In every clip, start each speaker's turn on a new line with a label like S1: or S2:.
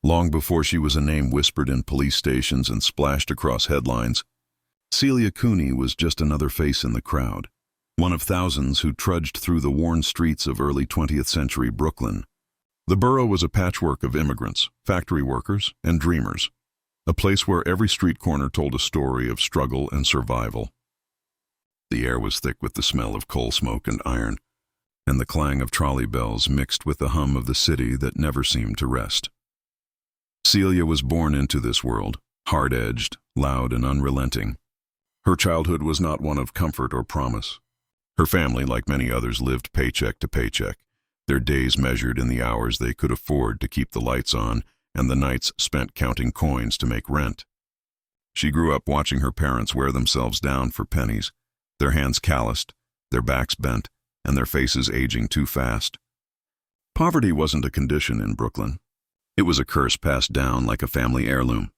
S1: Long before she was a name whispered in police stations and splashed across headlines, Celia Cooney was just another face in the crowd, one of thousands who trudged through the worn streets of early 20th century Brooklyn. The borough was a patchwork of immigrants, factory workers, and dreamers, a place where every street corner told a story of struggle and survival. The air was thick with the smell of coal smoke and iron, and the clang of trolley bells mixed with the hum of the city that never seemed to rest. Celia was born into this world, hard-edged, loud, and unrelenting. Her childhood was not one of comfort or promise. Her family, like many others, lived paycheck to paycheck, their days measured in the hours they could afford to keep the lights on and the nights spent counting coins to make rent. She grew up watching her parents wear themselves down for pennies, their hands calloused, their backs bent, and their faces aging too fast. Poverty wasn't a condition in Brooklyn. It was a curse passed down like a family heirloom.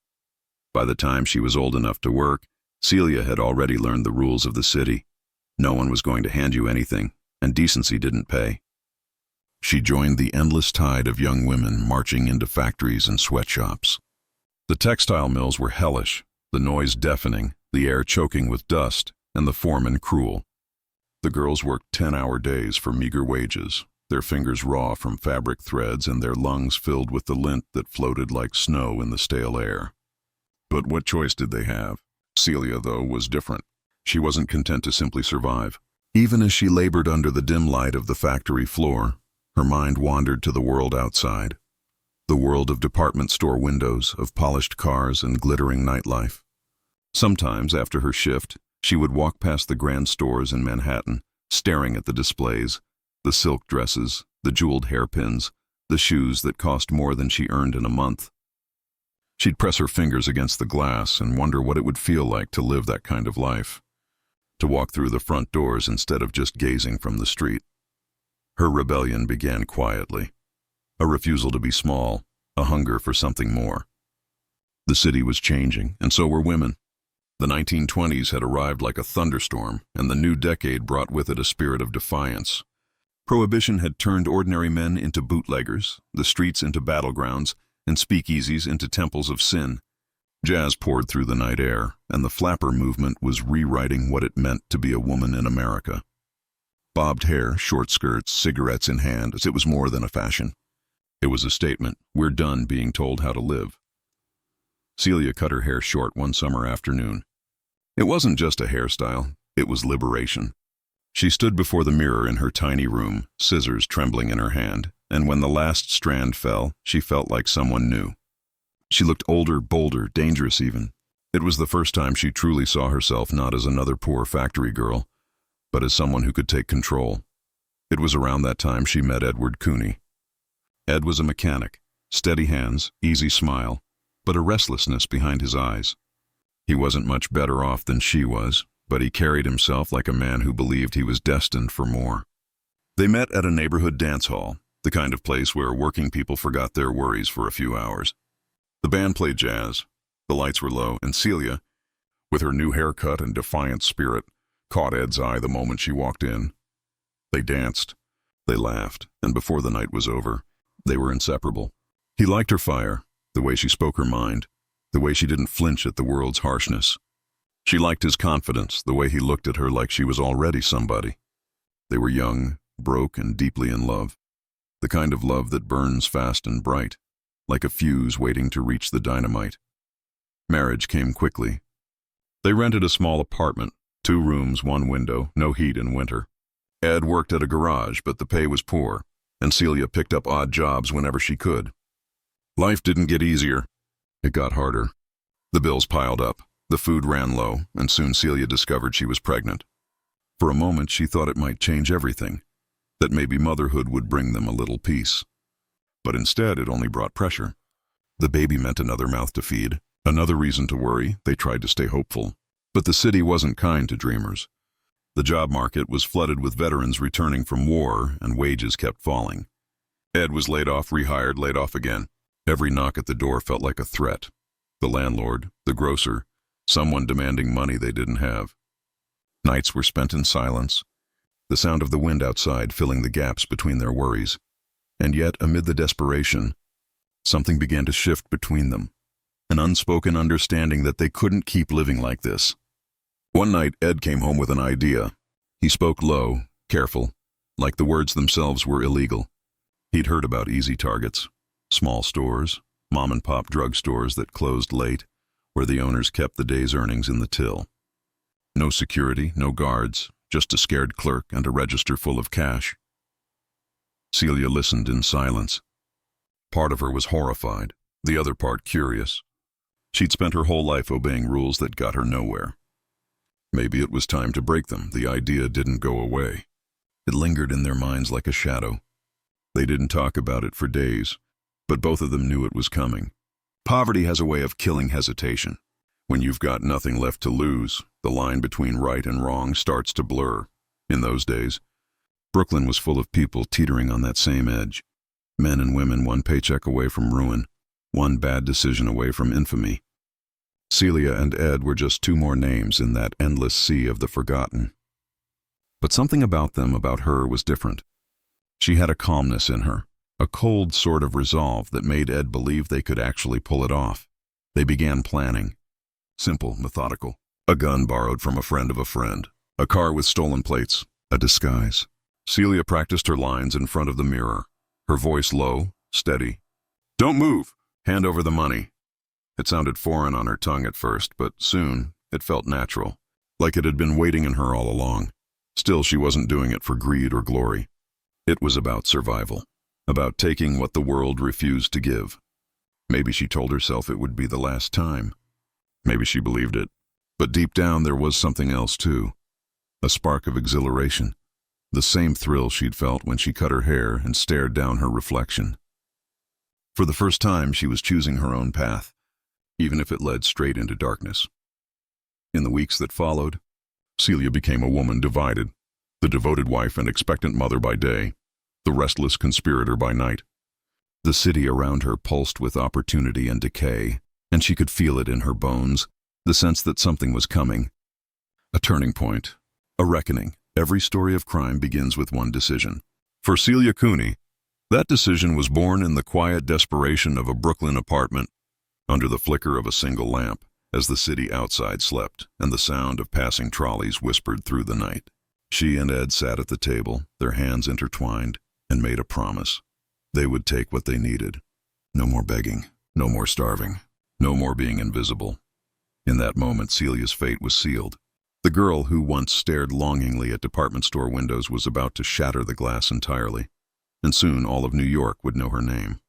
S1: By the time she was old enough to work, Celia had already learned the rules of the city. No one was going to hand you anything, and decency didn't pay. She joined the endless tide of young women marching into factories and sweatshops. The textile mills were hellish, the noise deafening, the air choking with dust, and the foreman cruel. The girls worked 10-hour days for meager wages, their fingers raw from fabric threads and their lungs filled with the lint that floated like snow in the stale air. But what choice did they have? Celia, though, was different. She wasn't content to simply survive. Even as she labored under the dim light of the factory floor, her mind wandered to the world outside, the world of department store windows, of polished cars and glittering nightlife. Sometimes, after her shift, she would walk past the grand stores in Manhattan, staring at the displays, the silk dresses, the jeweled hairpins, the shoes that cost more than she earned in a month. She'd press her fingers against the glass and wonder what it would feel like to live that kind of life, to walk through the front doors instead of just gazing from the street. Her rebellion began quietly, a refusal to be small, a hunger for something more. The city was changing, and so were women. The 1920s had arrived like a thunderstorm, and the new decade brought with it a spirit of defiance. Prohibition had turned ordinary men into bootleggers, the streets into battlegrounds, and speakeasies into temples of sin. Jazz poured through the night air, and the flapper movement was rewriting what it meant to be a woman in America. Bobbed hair, short skirts, cigarettes in hand, it was more than a fashion. It was a statement: we're done being told how to live. Celia cut her hair short one summer afternoon. It wasn't just a hairstyle, it was liberation. She stood before the mirror in her tiny room, scissors trembling in her hand, and when the last strand fell, she felt like someone new. She looked older, bolder, dangerous even. It was the first time she truly saw herself not as another poor factory girl, but as someone who could take control. It was around that time she met Edward Cooney. Ed was a mechanic, steady hands, easy smile, but a restlessness behind his eyes. He wasn't much better off than she was, but he carried himself like a man who believed he was destined for more. They met at a neighborhood dance hall, the kind of place where working people forgot their worries for a few hours. The band played jazz, the lights were low, and Celia, with her new haircut and defiant spirit, caught Ed's eye the moment she walked in. They danced, they laughed, and before the night was over, they were inseparable. He liked her fire, the way she spoke her mind, the way she didn't flinch at the world's harshness. She liked his confidence, the way he looked at her like she was already somebody. They were young, broke, and deeply in love. The kind of love that burns fast and bright, like a fuse waiting to reach the dynamite. Marriage came quickly. They rented a small apartment, 2 rooms, 1 window, no heat in winter. Ed worked at a garage, but the pay was poor, and Celia picked up odd jobs whenever she could. Life didn't get easier. It got harder. The bills piled up. The food ran low, and soon Celia discovered she was pregnant. For a moment, she thought it might change everything, that maybe motherhood would bring them a little peace. But instead, it only brought pressure. The baby meant another mouth to feed, another reason to worry. They tried to stay hopeful. But the city wasn't kind to dreamers. The job market was flooded with veterans returning from war, and wages kept falling. Ed was laid off, rehired, laid off again. Every knock at the door felt like a threat. The landlord, the grocer, someone demanding money they didn't have. Nights were spent in silence, the sound of the wind outside filling the gaps between their worries. And yet, amid the desperation, Something began to shift between them, an unspoken understanding that they couldn't keep living like this. One night, Ed came home with an idea. He spoke low, careful, like the words themselves were illegal. He'd heard about easy targets, small stores, mom-and-pop drugstores that closed late, where the owners kept the day's earnings in the till. No security, no guards, just a scared clerk and a register full of cash. Celia listened in silence. Part of her was horrified, the other part curious. She'd spent her whole life obeying rules that got her nowhere. Maybe it was time to break them. The idea didn't go away. It lingered in their minds like a shadow. They didn't talk about it for days, but both of them knew it was coming. Poverty has a way of killing hesitation. When you've got nothing left to lose, the line between right and wrong starts to blur. In those days, Brooklyn was full of people teetering on that same edge. Men and women one paycheck away from ruin, one bad decision away from infamy. Celia and Ed were just two more names in that endless sea of the forgotten. But something about them, about her, was different. She had a calmness in her, a cold sort of resolve that made Ed believe they could actually pull it off. They began planning. Simple, methodical. A gun borrowed from a friend of a friend. A car with stolen plates. A disguise. Celia practiced her lines in front of the mirror, her voice low, steady. "Don't move! Hand over the money." It sounded foreign on her tongue at first, but soon it felt natural, like it had been waiting in her all along. Still, she wasn't doing it for greed or glory. It was about survival, about taking what the world refused to give. Maybe she told herself it would be the last time. Maybe she believed it. But deep down there was something else too. A spark of exhilaration. The same thrill she'd felt when she cut her hair and stared down her reflection. For the first time, she was choosing her own path, even if it led straight into darkness. In the weeks that followed, Celia became a woman divided, the devoted wife and expectant mother by day, the restless conspirator by night. The city around her pulsed with opportunity and decay, and she could feel it in her bones, the sense that something was coming. A turning point, a reckoning. Every story of crime begins with one decision. For Celia Cooney, that decision was born in the quiet desperation of a Brooklyn apartment, under the flicker of a single lamp, as the city outside slept and the sound of passing trolleys whispered through the night. She and Ed sat at the table, their hands intertwined, and made a promise. They would take what they needed. No more begging, no more starving, no more being invisible. In that moment, Celia's fate was sealed. The girl who once stared longingly at department store windows was about to shatter the glass entirely, and soon all of New York would know her name.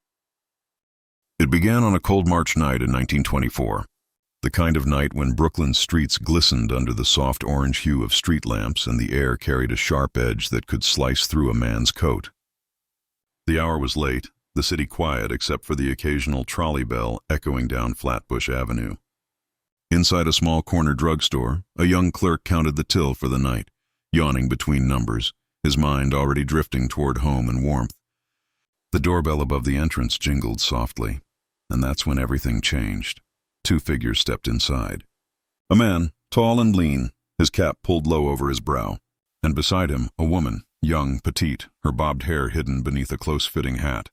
S1: It began on a cold March night in 1924, the kind of night when Brooklyn's streets glistened under the soft orange hue of street lamps and the air carried a sharp edge that could slice through a man's coat. The hour was late, the city quiet except for the occasional trolley bell echoing down Flatbush Avenue. Inside a small corner drugstore, a young clerk counted the till for the night, yawning between numbers, his mind already drifting toward home and warmth. The doorbell above the entrance jingled softly, and that's when everything changed. Two figures stepped inside. A man, tall and lean, his cap pulled low over his brow, and beside him a woman, young, petite, her bobbed hair hidden beneath a close-fitting hat.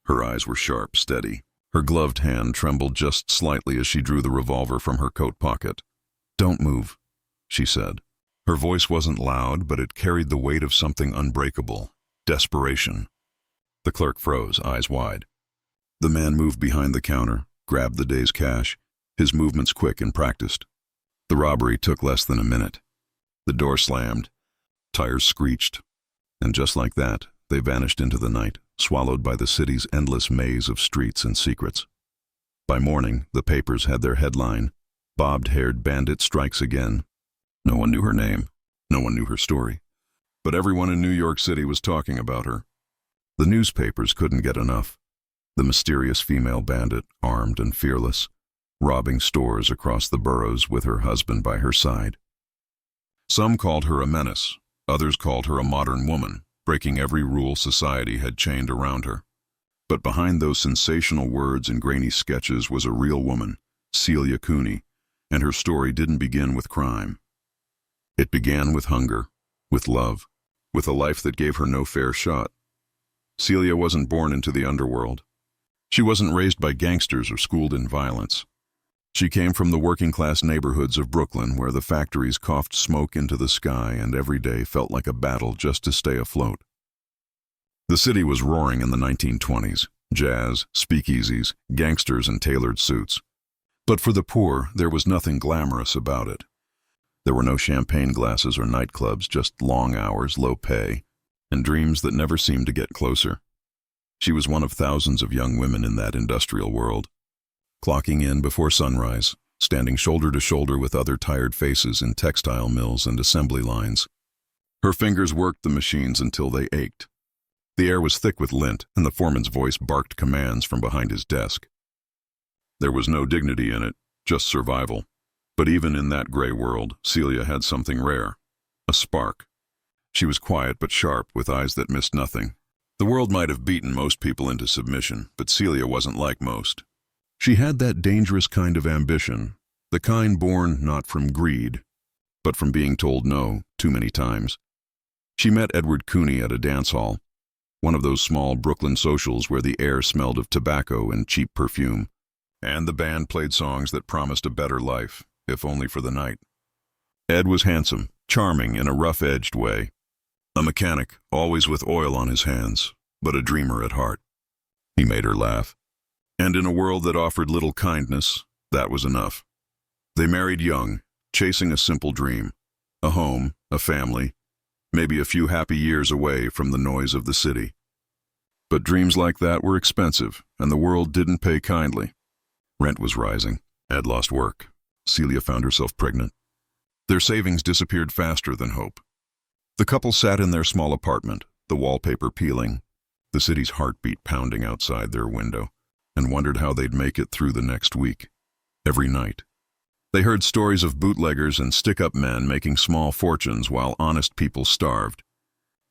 S1: Her eyes were sharp, steady. Her gloved hand trembled just slightly as she drew the revolver from her coat pocket. "Don't move," she said. Her voice wasn't loud, but it carried the weight of something unbreakable. Desperation. The clerk froze, eyes wide. The man moved behind the counter, grabbed the day's cash, his movements quick and practiced. The robbery took less than a minute. The door slammed. Tires screeched. And just like that, they vanished into the night, swallowed by the city's endless maze of streets and secrets. By morning, the papers had their headline, "Bobbed-Haired Bandit Strikes Again." No one knew her name. No one knew her story. But everyone in New York City was talking about her. The newspapers couldn't get enough. The mysterious female bandit, armed and fearless, robbing stores across the boroughs with her husband by her side. Some called her a menace. Others called her a modern woman, breaking every rule society had chained around her. But behind those sensational words and grainy sketches was a real woman, Celia Cooney, and her story didn't begin with crime. It began with hunger, with love, with a life that gave her no fair shot. Celia wasn't born into the underworld. She wasn't raised by gangsters or schooled in violence. She came from the working-class neighborhoods of Brooklyn where the factories coughed smoke into the sky and every day felt like a battle just to stay afloat. The city was roaring in the 1920s. Jazz, speakeasies, gangsters in tailored suits. But for the poor, there was nothing glamorous about it. There were no champagne glasses or nightclubs, just long hours, low pay, and dreams that never seemed to get closer. She was one of thousands of young women in that industrial world, clocking in before sunrise, standing shoulder to shoulder with other tired faces in textile mills and assembly lines. Her fingers worked the machines until they ached. The air was thick with lint, and the foreman's voice barked commands from behind his desk. There was no dignity in it, just survival. But even in that gray world, Celia had something rare. A spark. She was quiet but sharp, with eyes that missed nothing. The world might have beaten most people into submission, but Celia wasn't like most. She had that dangerous kind of ambition, the kind born not from greed, but from being told no too many times. She met Edward Cooney at a dance hall, one of those small Brooklyn socials where the air smelled of tobacco and cheap perfume, and the band played songs that promised a better life, if only for the night. Ed was handsome, charming in a rough-edged way. A mechanic, always with oil on his hands, but a dreamer at heart. He made her laugh. And in a world that offered little kindness, that was enough. They married young, chasing a simple dream. A home, a family, maybe a few happy years away from the noise of the city. But dreams like that were expensive, and the world didn't pay kindly. Rent was rising. Ed lost work. Celia found herself pregnant. Their savings disappeared faster than hope. The couple sat in their small apartment, the wallpaper peeling, the city's heartbeat pounding outside their window, and wondered how they'd make it through the next week. Every night. They heard stories of bootleggers and stick-up men making small fortunes while honest people starved.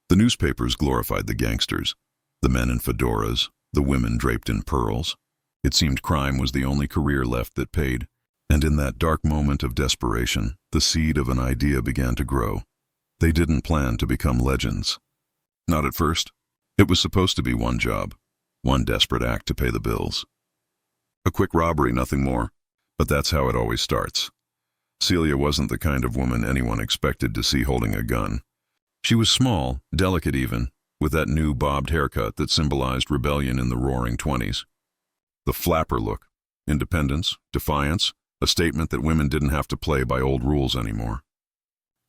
S1: The newspapers glorified the gangsters, the men in fedoras, the women draped in pearls. It seemed crime was the only career left that paid, and in that dark moment of desperation, the seed of an idea began to grow. They didn't plan to become legends. Not at first. It was supposed to be one job, one desperate act to pay the bills. A quick robbery, nothing more. But that's how it always starts. Celia wasn't the kind of woman anyone expected to see holding a gun. She was small, delicate even, with that new bobbed haircut that symbolized rebellion in the Roaring Twenties. The flapper look, independence, defiance, a statement that women didn't have to play by old rules anymore.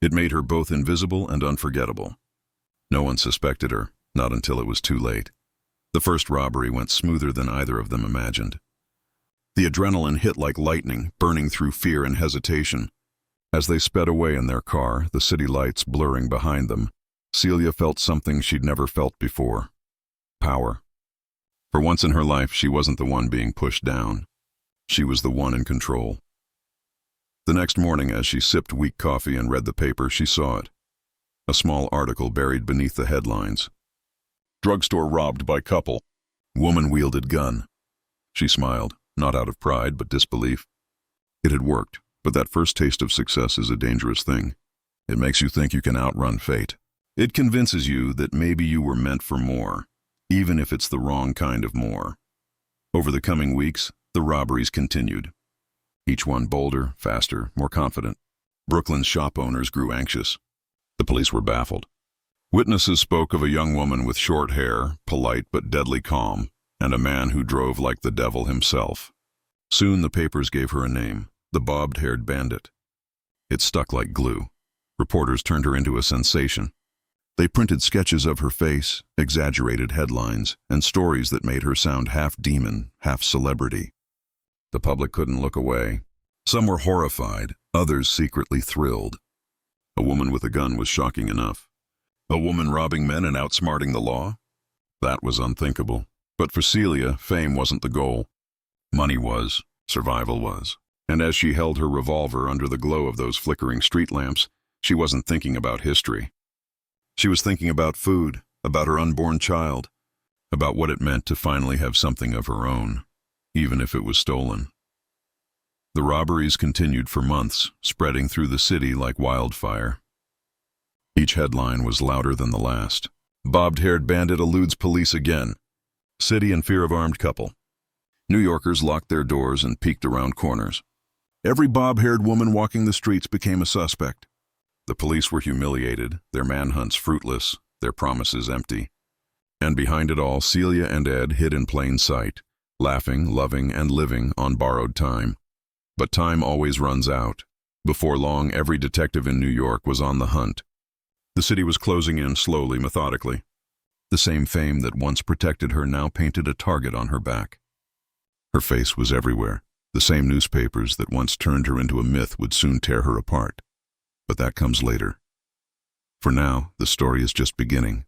S1: It made her both invisible and unforgettable. No one suspected her, not until it was too late. The first robbery went smoother than either of them imagined. The adrenaline hit like lightning, burning through fear and hesitation. As they sped away in their car, the city lights blurring behind them, Celia felt something she'd never felt before. Power. For once in her life, she wasn't the one being pushed down. She was the one in control. The next morning, as she sipped weak coffee and read the paper, she saw it. A small article buried beneath the headlines. Drugstore robbed by couple. Woman wielded gun. She smiled. Not out of pride, but disbelief. It had worked, but that first taste of success is a dangerous thing. It makes you think you can outrun fate. It convinces you that maybe you were meant for more, even if it's the wrong kind of more. Over the coming weeks, the robberies continued. Each one bolder, faster, more confident. Brooklyn's shop owners grew anxious. The police were baffled. Witnesses spoke of a young woman with short hair, polite but deadly calm, and a man who drove like the devil himself. Soon the papers gave her a name, the Bobbed-Haired Bandit. It stuck like glue. Reporters turned her into a sensation. They printed sketches of her face, exaggerated headlines, and stories that made her sound half demon, half celebrity. The public couldn't look away. Some were horrified, others secretly thrilled. A woman with a gun was shocking enough. A woman robbing men and outsmarting the law? That was unthinkable. But for Celia, fame wasn't the goal. Money was, survival was. And as she held her revolver under the glow of those flickering street lamps, she wasn't thinking about history. She was thinking about food, about her unborn child, about what it meant to finally have something of her own, even if it was stolen. The robberies continued for months, spreading through the city like wildfire. Each headline was louder than the last. Bobbed-Haired Bandit eludes police again. City in fear of armed couple. New Yorkers locked their doors and peeked around corners. Every bob-haired woman walking the streets became a suspect. The police were humiliated, their manhunts fruitless, their promises empty. And behind it all, Celia and Ed hid in plain sight, laughing, loving, and living on borrowed time. But time always runs out. Before long, every detective in New York was on the hunt. The city was closing in slowly, methodically. The same fame that once protected her now painted a target on her back. Her face was everywhere. The same newspapers that once turned her into a myth would soon tear her apart. But that comes later. For now, the story is just beginning.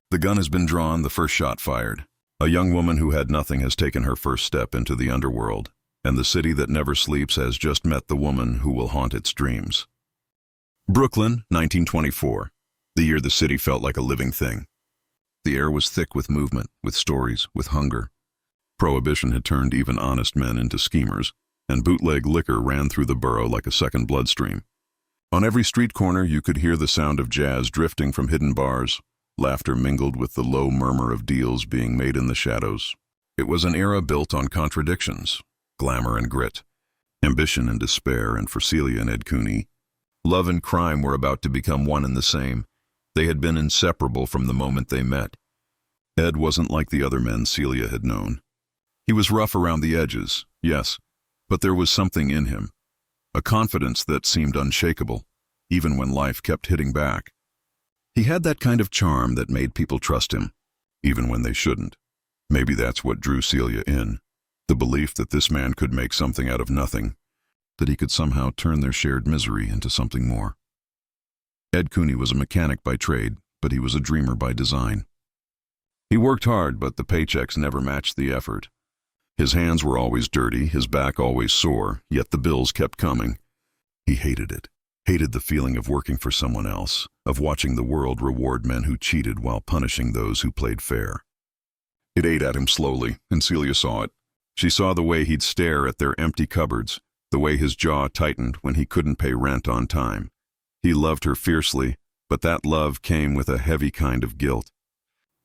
S1: The gun has been drawn, the first shot fired. A young woman who had nothing has taken her first step into the underworld, and the city that never sleeps has just met the woman who will haunt its dreams. Brooklyn, 1924. The year the city felt like a living thing. The air was thick with movement, with stories, with hunger. Prohibition had turned even honest men into schemers, and bootleg liquor ran through the borough like a second bloodstream. On every street corner you could hear the sound of jazz drifting from hidden bars. Laughter mingled with the low murmur of deals being made in the shadows. It was an era built on contradictions, glamour and grit, ambition and despair, and for Celia and Ed Cooney, love and crime were about to become one and the same. They had been inseparable from the moment they met. Ed wasn't like the other men Celia had known. He was rough around the edges, yes, but there was something in him, a confidence that seemed unshakable, even when life kept hitting back. He had that kind of charm that made people trust him, even when they shouldn't. Maybe that's what drew Celia in, the belief that this man could make something out of nothing, that he could somehow turn their shared misery into something more. Ed Cooney was a mechanic by trade, but he was a dreamer by design. He worked hard, but the paychecks never matched the effort. His hands were always dirty, his back always sore, yet the bills kept coming. He hated it, hated the feeling of working for someone else, of watching the world reward men who cheated while punishing those who played fair. It ate at him slowly, and Celia saw it. She saw the way he'd stare at their empty cupboards, the way his jaw tightened when he couldn't pay rent on time. He loved her fiercely, but that love came with a heavy kind of guilt.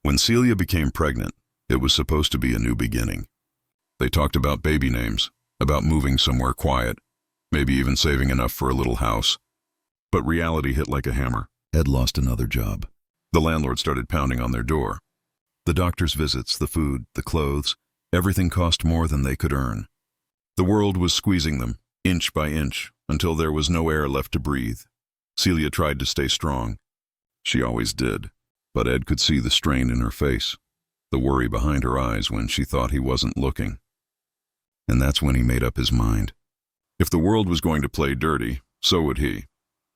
S1: When Celia became pregnant, it was supposed to be a new beginning. They talked about baby names, about moving somewhere quiet, maybe even saving enough for a little house. But reality hit like a hammer. Ed lost another job. The landlord started pounding on their door. The doctor's visits, the food, the clothes, everything cost more than they could earn. The world was squeezing them, inch by inch, until there was no air left to breathe. Celia tried to stay strong. She always did, but Ed could see the strain in her face, the worry behind her eyes when she thought he wasn't looking. And that's when he made up his mind. If the world was going to play dirty, so would he.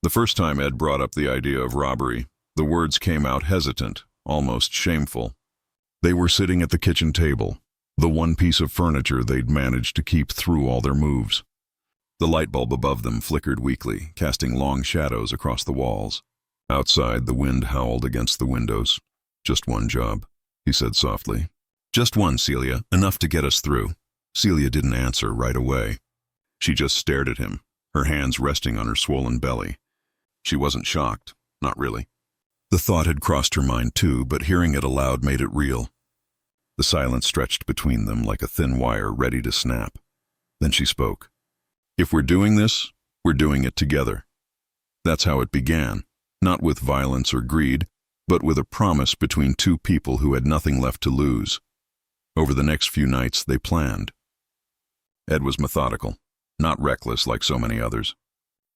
S1: The first time Ed brought up the idea of robbery, the words came out hesitant, almost shameful. They were sitting at the kitchen table, the one piece of furniture they'd managed to keep through all their moves. The light bulb above them flickered weakly, casting long shadows across the walls. Outside, the wind howled against the windows. "Just one job," he said softly. "Just one, Celia, enough to get us through." Celia didn't answer right away. She just stared at him, her hands resting on her swollen belly. She wasn't shocked, not really. The thought had crossed her mind too, but hearing it aloud made it real. The silence stretched between them like a thin wire ready to snap. Then she spoke. "If we're doing this, we're doing it together." That's how it began, not with violence or greed, but with a promise between two people who had nothing left to lose. Over the next few nights, they planned. Ed was methodical, not reckless like so many others.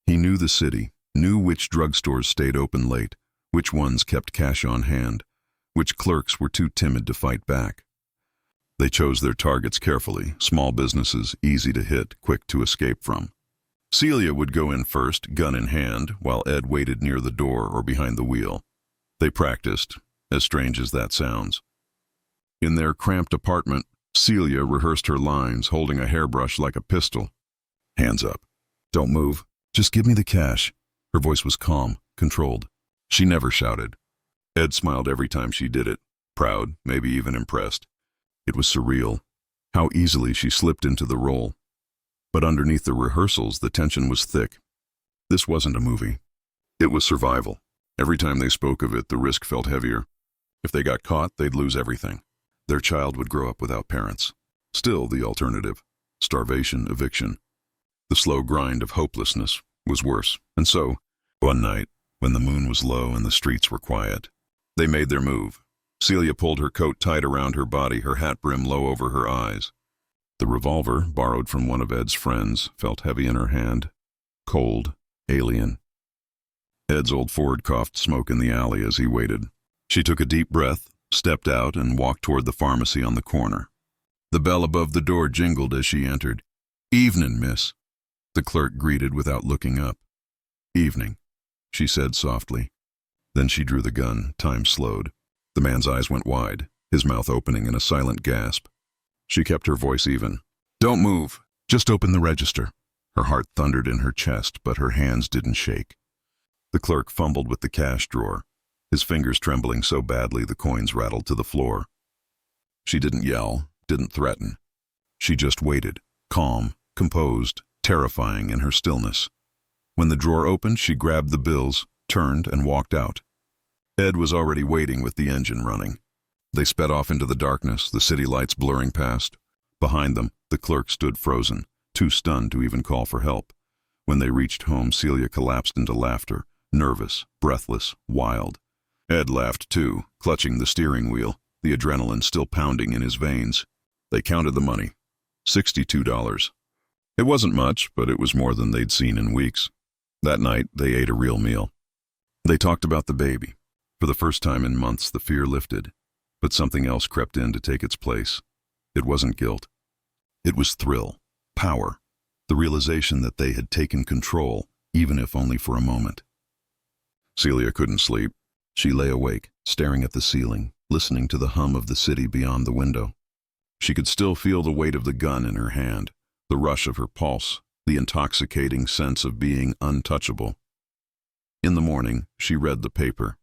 S1: He knew the city, knew which drugstores stayed open late, which ones kept cash on hand, which clerks were too timid to fight back. They chose their targets carefully, small businesses, easy to hit, quick to escape from. Celia would go in first, gun in hand, while Ed waited near the door or behind the wheel. They practiced, as strange as that sounds. In their cramped apartment, Celia rehearsed her lines, holding a hairbrush like a pistol. "Hands up. Don't move. Just give me the cash." Her voice was calm, controlled. She never shouted. Ed smiled every time she did it, proud, maybe even impressed. It was surreal, how easily she slipped into the role. But underneath the rehearsals, the tension was thick. This wasn't a movie. It was survival. Every time they spoke of it, the risk felt heavier. If they got caught, they'd lose everything. Their child would grow up without parents. Still the alternative, starvation, eviction. The slow grind of hopelessness was worse, and so, one night, when the moon was low and the streets were quiet, they made their move. Celia pulled her coat tight around her body, her hat brim low over her eyes. The revolver, borrowed from one of Ed's friends, felt heavy in her hand, cold, alien. Ed's old Ford coughed smoke in the alley as he waited. She took a deep breath, stepped out, and walked toward the pharmacy on the corner. The bell above the door jingled as she entered. "Evening, miss," the clerk greeted without looking up. "Evening," she said softly. Then she drew the gun. Time slowed. The man's eyes went wide, his mouth opening in a silent gasp. She kept her voice even. "Don't move. Just open the register." Her heart thundered in her chest, but her hands didn't shake. The clerk fumbled with the cash drawer, his fingers trembling so badly the coins rattled to the floor. She didn't yell, didn't threaten. She just waited, calm, composed, terrifying in her stillness. When the drawer opened, she grabbed the bills, turned, and walked out. Ed was already waiting with the engine running. They sped off into the darkness, the city lights blurring past. Behind them, the clerk stood frozen, too stunned to even call for help. When they reached home, Celia collapsed into laughter, nervous, breathless, wild. Ed laughed too, clutching the steering wheel, the adrenaline still pounding in his veins. They counted the money. $62. It wasn't much, but it was more than they'd seen in weeks. That night, they ate a real meal. They talked about the baby. For the first time in months, the fear lifted, but something else crept in to take its place. It wasn't guilt. It was thrill, power, the realization that they had taken control, even if only for a moment. Celia couldn't sleep. She lay awake, staring at the ceiling, listening to the hum of the city beyond the window. She could still feel the weight of the gun in her hand, the rush of her pulse, the intoxicating sense of being untouchable. In the morning, she read the paper.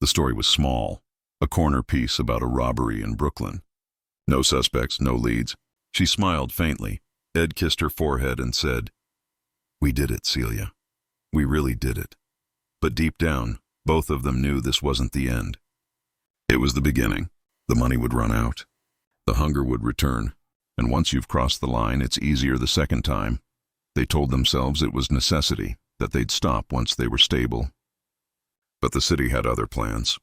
S1: The story was small, a corner piece about a robbery in Brooklyn. No suspects, no leads. She smiled faintly. Ed kissed her forehead and said, "We did it, Celia. We really did it." But deep down, both of them knew this wasn't the end. It was the beginning. The money would run out. The hunger would return. And once you've crossed the line, it's easier the second time. They told themselves it was necessity, that they'd stop once they were stable. But the city had other plans.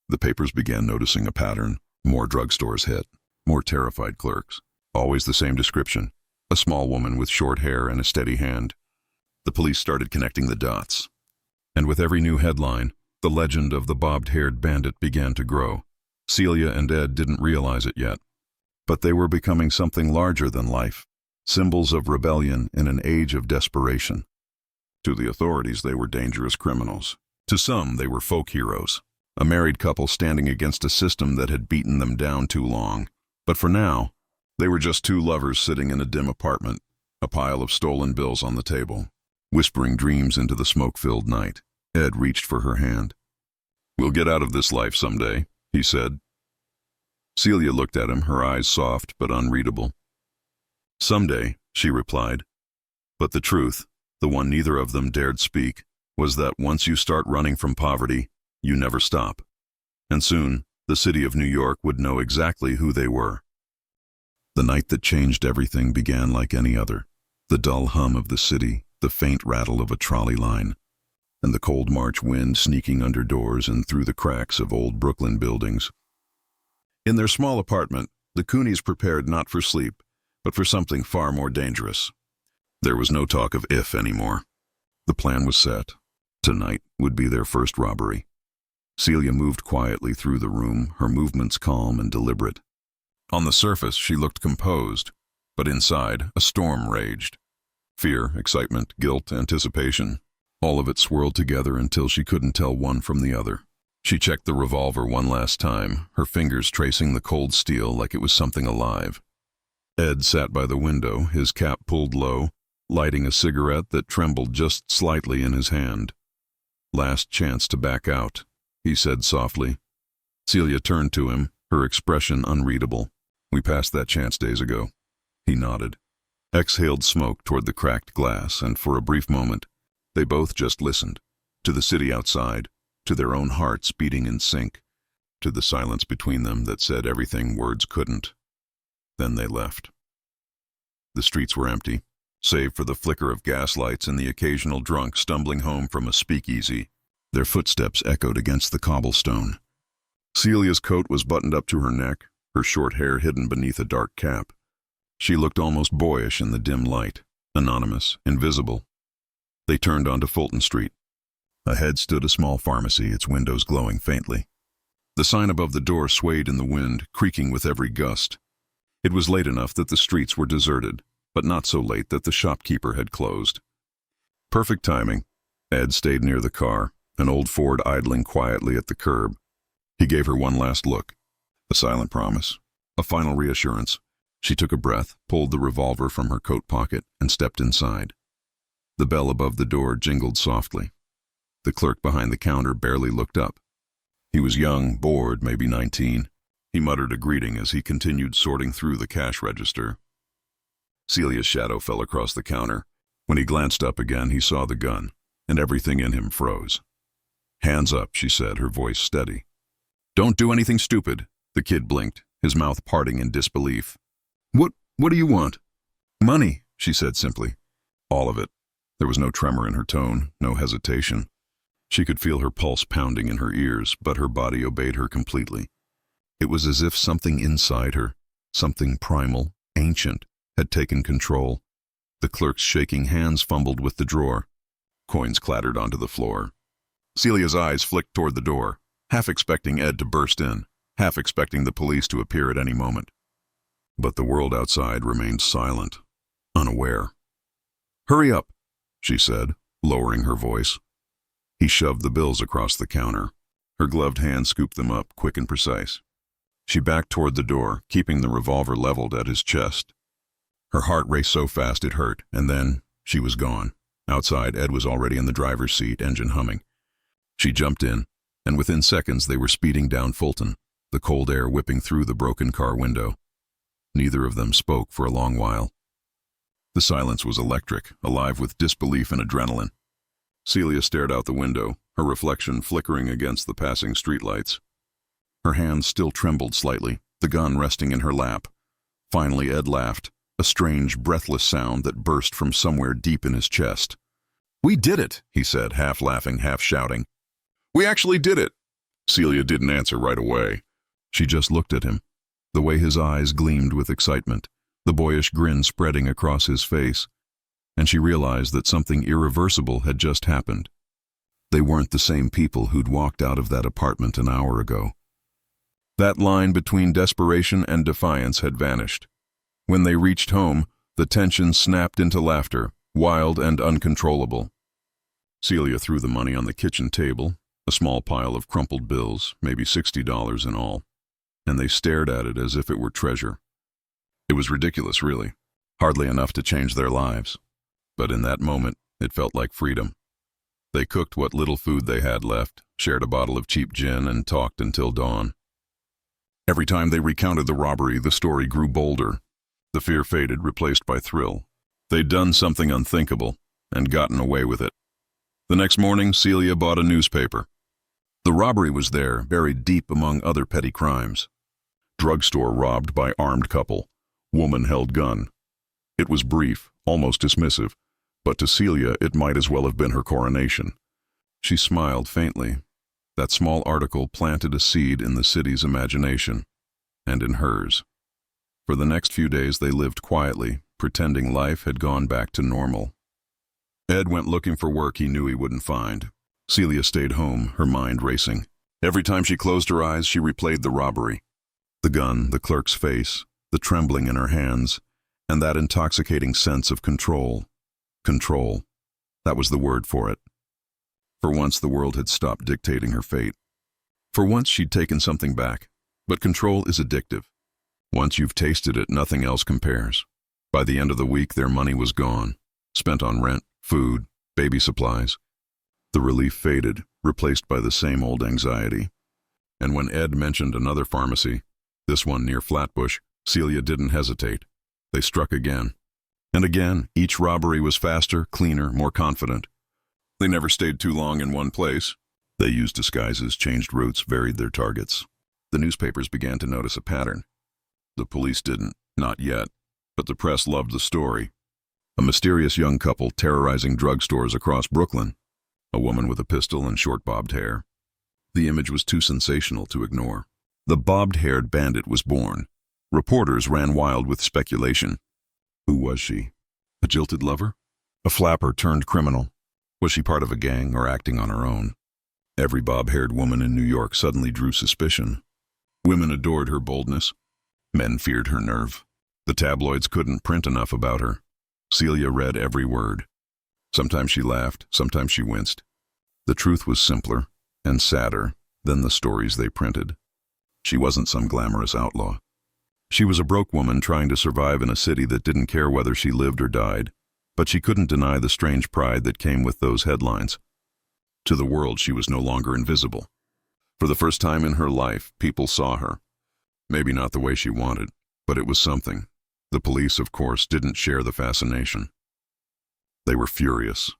S1: The papers began noticing a pattern. More drugstores hit, more terrified clerks. Always the same description, a small woman with short hair and a steady hand. The police started connecting the dots. And with every new headline, the legend of the Bobbed-Haired Bandit began to grow. Celia and Ed didn't realize it yet. But they were becoming something larger than life, symbols of rebellion in an age of desperation. To the authorities, they were dangerous criminals. To some, they were folk heroes, a married couple standing against a system that had beaten them down too long. But for now, they were just two lovers sitting in a dim apartment, a pile of stolen bills on the table, whispering dreams into the smoke-filled night. Ed reached for her hand. "We'll get out of this life someday," he said. Celia looked at him, her eyes soft but unreadable. "Someday," she replied. But the truth, the one neither of them dared speak, was that once you start running from poverty, you never stop. And soon, the city of New York would know exactly who they were. The night that changed everything began like any other. The dull hum of the city, the faint rattle of a trolley line, and the cold March wind sneaking under doors and through the cracks of old Brooklyn buildings. In their small apartment, the Cooneys prepared not for sleep, but for something far more dangerous. There was no talk of if anymore. The plan was set. Tonight would be their first robbery. Celia moved quietly through the room, her movements calm and deliberate. On the surface, she looked composed, but inside, a storm raged. Fear, excitement, guilt, anticipation, all of it swirled together until she couldn't tell one from the other. She checked the revolver one last time, her fingers tracing the cold steel like it was something alive. Ed sat by the window, his cap pulled low, lighting a cigarette that trembled just slightly in his hand. "Last chance to back out," he said softly. Celia turned to him, her expression unreadable. "We passed that chance days ago." He nodded, exhaled smoke toward the cracked glass, and for a brief moment, they both just listened, to the city outside, to their own hearts beating in sync, to the silence between them that said everything words couldn't. Then they left. The streets were empty, save for the flicker of gaslights and the occasional drunk stumbling home from a speakeasy. Their footsteps echoed against the cobblestone. Celia's coat was buttoned up to her neck, her short hair hidden beneath a dark cap. She looked almost boyish in the dim light, anonymous, invisible. They turned onto Fulton Street. Ahead stood a small pharmacy, its windows glowing faintly. The sign above the door swayed in the wind, creaking with every gust. It was late enough that the streets were deserted, but not so late that the shopkeeper had closed. Perfect timing. Ed stayed near the car, an old Ford idling quietly at the curb. He gave her one last look, a silent promise, a final reassurance. She took a breath, pulled the revolver from her coat pocket, and stepped inside. The bell above the door jingled softly. The clerk behind the counter barely looked up. He was young, bored, maybe 19. He muttered a greeting as he continued sorting through the cash register. Celia's shadow fell across the counter. When he glanced up again, he saw the gun, and everything in him froze. "Hands up," she said, her voice steady. "Don't do anything stupid." The kid blinked, his mouth parting in disbelief. What do you want?" "Money," she said simply. All of it. There was no tremor in her tone, no hesitation. She could feel her pulse pounding in her ears, but her body obeyed her completely. It was as if something inside her, something primal, ancient, had taken control. The clerk's shaking hands fumbled with the drawer. Coins clattered onto the floor. Celia's eyes flicked toward the door, half expecting Ed to burst in, half expecting the police to appear at any moment. But the world outside remained silent, unaware. "Hurry up," she said, lowering her voice. He shoved the bills across the counter. Her gloved hand scooped them up, quick and precise. She backed toward the door, keeping the revolver leveled at his chest. Her heart raced so fast it hurt, and then she was gone. Outside, Ed was already in the driver's seat, engine humming. She jumped in, and within seconds they were speeding down Fulton, the cold air whipping through the broken car window. Neither of them spoke for a long while. The silence was electric, alive with disbelief and adrenaline. Celia stared out the window, her reflection flickering against the passing streetlights. Her hands still trembled slightly, the gun resting in her lap. Finally Ed laughed, a strange, breathless sound that burst from somewhere deep in his chest. "We did it," he said, half laughing, half shouting. "We actually did it." Celia didn't answer right away. She just looked at him. The way his eyes gleamed with excitement, the boyish grin spreading across his face, and she realized that something irreversible had just happened. They weren't the same people who'd walked out of that apartment an hour ago. That line between desperation and defiance had vanished. When they reached home, the tension snapped into laughter, wild and uncontrollable. Celia threw the money on the kitchen table, a small pile of crumpled bills, maybe $60 in all, and they stared at it as if it were treasure. It was ridiculous, really, hardly enough to change their lives. But in that moment, it felt like freedom. They cooked what little food they had left, shared a bottle of cheap gin, and talked until dawn. Every time they recounted the robbery, the story grew bolder. The fear faded, replaced by thrill. They'd done something unthinkable, and gotten away with it. The next morning, Celia bought a newspaper. The robbery was there, buried deep among other petty crimes. Drugstore robbed by armed couple. Woman held gun. It was brief, almost dismissive, but to Celia it might as well have been her coronation. She smiled faintly. That small article planted a seed in the city's imagination, and in hers. For the next few days they lived quietly, pretending life had gone back to normal. Ed went looking for work he knew he wouldn't find. Celia stayed home, her mind racing. Every time she closed her eyes, she replayed the robbery. The gun, the clerk's face, the trembling in her hands, and that intoxicating sense of control. Control. That was the word for it. For once, the world had stopped dictating her fate. For once, she'd taken something back. But control is addictive. Once you've tasted it, nothing else compares. By the end of the week, their money was gone, spent on rent, food, baby supplies. The relief faded, replaced by the same old anxiety. And when Ed mentioned another pharmacy, this one near Flatbush, Celia didn't hesitate. They struck again. And again, each robbery was faster, cleaner, more confident. They never stayed too long in one place. They used disguises, changed routes, varied their targets. The newspapers began to notice a pattern. The police didn't, not yet, but the press loved the story. A mysterious young couple terrorizing drugstores across Brooklyn. A woman with a pistol and short bobbed hair. The image was too sensational to ignore. The Bobbed-Haired Bandit was born. Reporters ran wild with speculation. Who was she? A jilted lover? A flapper turned criminal? Was she part of a gang or acting on her own? Every bob-haired woman in New York suddenly drew suspicion. Women adored her boldness. Men feared her nerve. The tabloids couldn't print enough about her. Celia read every word. Sometimes she laughed, sometimes she winced. The truth was simpler and sadder than the stories they printed. She wasn't some glamorous outlaw. She was a broke woman trying to survive in a city that didn't care whether she lived or died, but she couldn't deny the strange pride that came with those headlines. To the world, she was no longer invisible. For the first time in her life, people saw her. Maybe not the way she wanted, but it was something. The police, of course, didn't share the fascination. They were furious.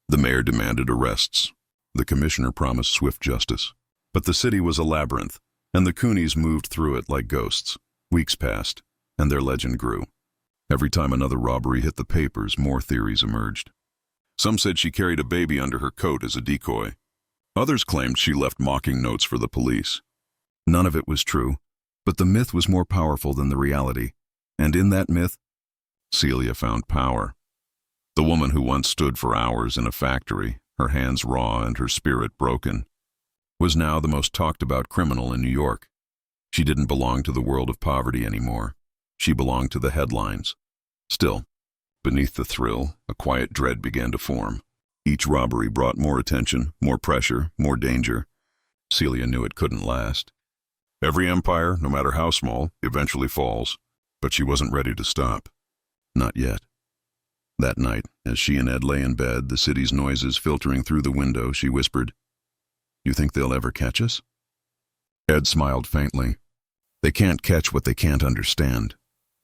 S1: The mayor demanded arrests. The commissioner promised swift justice. But the city was a labyrinth, and the Cooneys moved through it like ghosts. Weeks passed, and their legend grew. Every time another robbery hit the papers, more theories emerged. Some said she carried a baby under her coat as a decoy. Others claimed she left mocking notes for the police. None of it was true, but the myth was more powerful than the reality. And in that myth, Celia found power. The woman who once stood for hours in a factory, her hands raw and her spirit broken, was now the most talked about criminal in New York. She didn't belong to the world of poverty anymore. She belonged to the headlines. Still, beneath the thrill, a quiet dread began to form. Each robbery brought more attention, more pressure, more danger. Celia knew it couldn't last. Every empire, no matter how small, eventually falls. But she wasn't ready to stop. Not yet. That night, as she and Ed lay in bed, the city's noises filtering through the window, she whispered, "You think they'll ever catch us?" Ed smiled faintly. They can't catch what they can't understand.